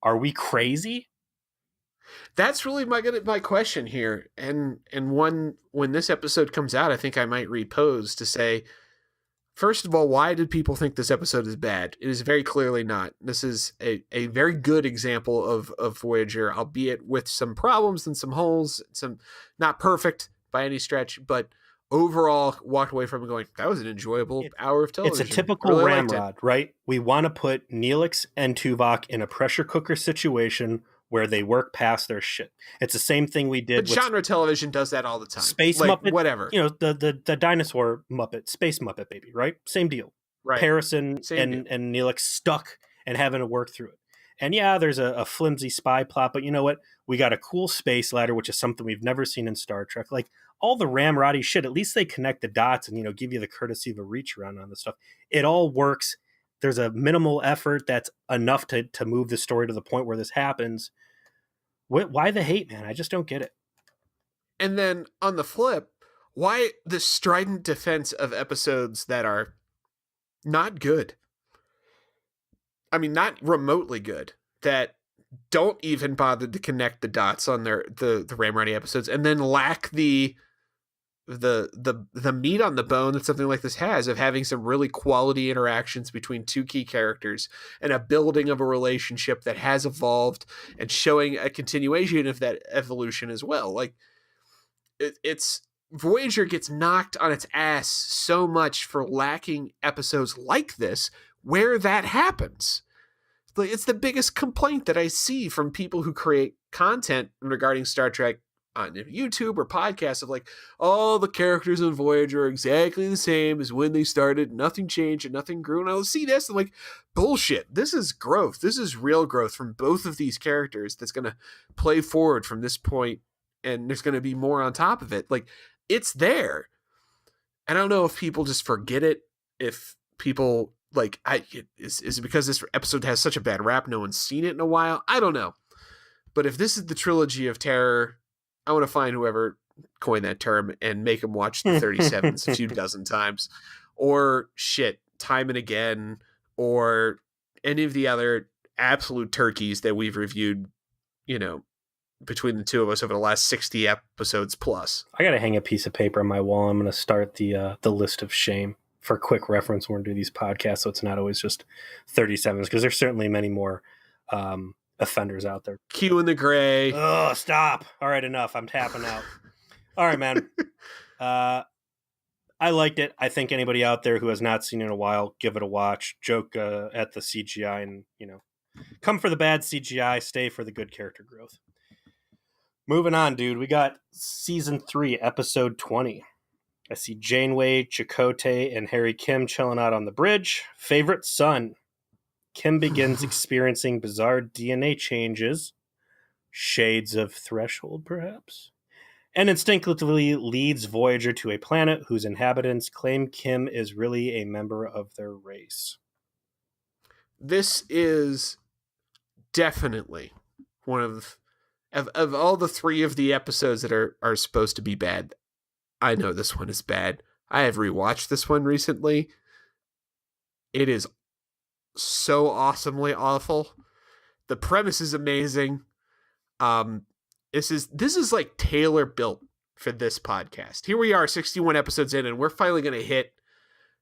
are we crazy?
That's really my question here. And when this episode comes out, I think I might repose to say, first of all, why did people think this episode is bad? It is very clearly not. This is a very good example of Voyager, albeit with some problems and some holes, some not perfect by any stretch, but overall walked away from it going, that was an enjoyable hour of television.
It's a typical really ramrod, right? We want to put Neelix and Tuvok in a pressure cooker situation where they work past their shit. It's the same thing we did
but with genre television does that all the time.
Space
like,
Muppet,
whatever.
You know, the dinosaur Muppet, Space Muppet Baby, right? Same deal.
Right.
Paris and Neelix stuck and having to work through it. And yeah, there's a flimsy spy plot, but you know what? We got a cool space ladder, which is something we've never seen in Star Trek. Like, all the ramroddy shit, at least they connect the dots and, you know, give you the courtesy of a reach around on this stuff. It all works. There's a minimal effort that's enough to move the story to the point where this happens. Why the hate, man? I just don't get it.
And then on the flip, why the strident defense of episodes that are not good? I mean, not remotely good, that don't even bother to connect the dots on the Ramrunny episodes, and then lack the meat on the bone that something like this has, of having some really quality interactions between two key characters and a building of a relationship that has evolved and showing a continuation of that evolution as well. Like, it's Voyager gets knocked on its ass so much for lacking episodes like this where that happens. Like, it's the biggest complaint that I see from people who create content regarding Star Trek on YouTube or podcasts, of like, all the characters in Voyager are exactly the same as when they started. Nothing changed and nothing grew. And I'll see this and like, bullshit. This is growth. This is real growth from both of these characters that's going to play forward from this point, and there's going to be more on top of it. Like, it's there. I don't know if people just forget it. If people like, is it because this episode has such a bad rap, no one's seen it in a while? I don't know. But if this is the Trilogy of Terror, I want to find whoever coined that term and make them watch the 37s a few dozen times, or shit, Time and Again, or any of the other absolute turkeys that we've reviewed, you know, between the two of us over the last 60 episodes plus.
I got to hang a piece of paper on my wall. I'm going to start the list of shame for quick reference when we do these podcasts, so it's not always just 37s, because there's certainly many more offenders out there.
Q in the gray.
Oh, stop. All right, enough. I'm tapping out. All right, man. I liked it. I think anybody out there who has not seen it in a while, give it a watch. Joke at the CGI, and come for the bad CGI, stay for the good character growth. Moving on, dude. We got season 3, episode 20. I see Janeway, Chakotay, and Harry Kim chilling out on the bridge. Favorite son. Kim begins experiencing bizarre DNA changes, shades of Threshold, perhaps, and instinctively leads Voyager to a planet whose inhabitants claim Kim is really a member of their race.
This is definitely one of all the 3 of the episodes that are supposed to be bad. I know this one is bad. I have rewatched this one recently. It is so awesomely awful. The premise is amazing. This is like tailor built for this podcast. Here we are, 61 episodes in, and we're finally going to hit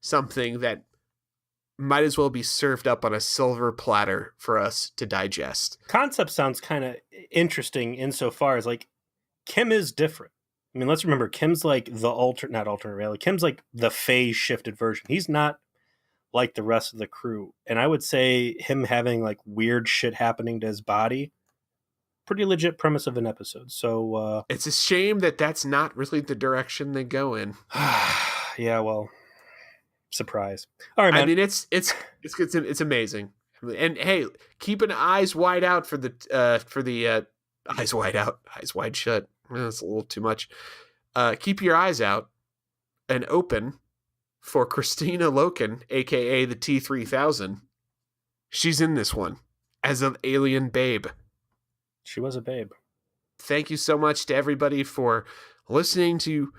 something that might as well be served up on a silver platter for us to digest.
Concept sounds kind of interesting insofar as like Kim is different. I mean, let's remember Kim's like the alternate reality. Kim's like the phase shifted version. He's not like the rest of the crew. And I would say him having like weird shit happening to his body, pretty legit premise of an episode. So
it's a shame that that's not really the direction they go in.
Yeah, well, surprise. All right, man.
I mean, it's amazing. And hey, keep an eyes wide out for the eyes wide out, eyes wide shut. That's a little too much. Keep your eyes out and open for Christina Loken, aka the T-3000. She's in this one as an alien babe.
She was a babe.
Thank you so much to everybody for listening to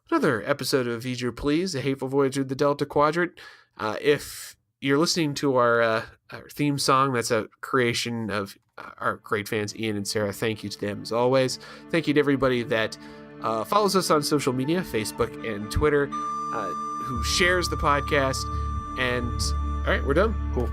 another episode of Voyager Please, The Hateful Voyager of the Delta Quadrant. If you're listening to our theme song, that's a creation of our great fans, Ian and Sarah. Thank you to them as always. Thank you to everybody that follows us on social media, Facebook and Twitter, who shares the podcast. And all right, we're done.
Cool.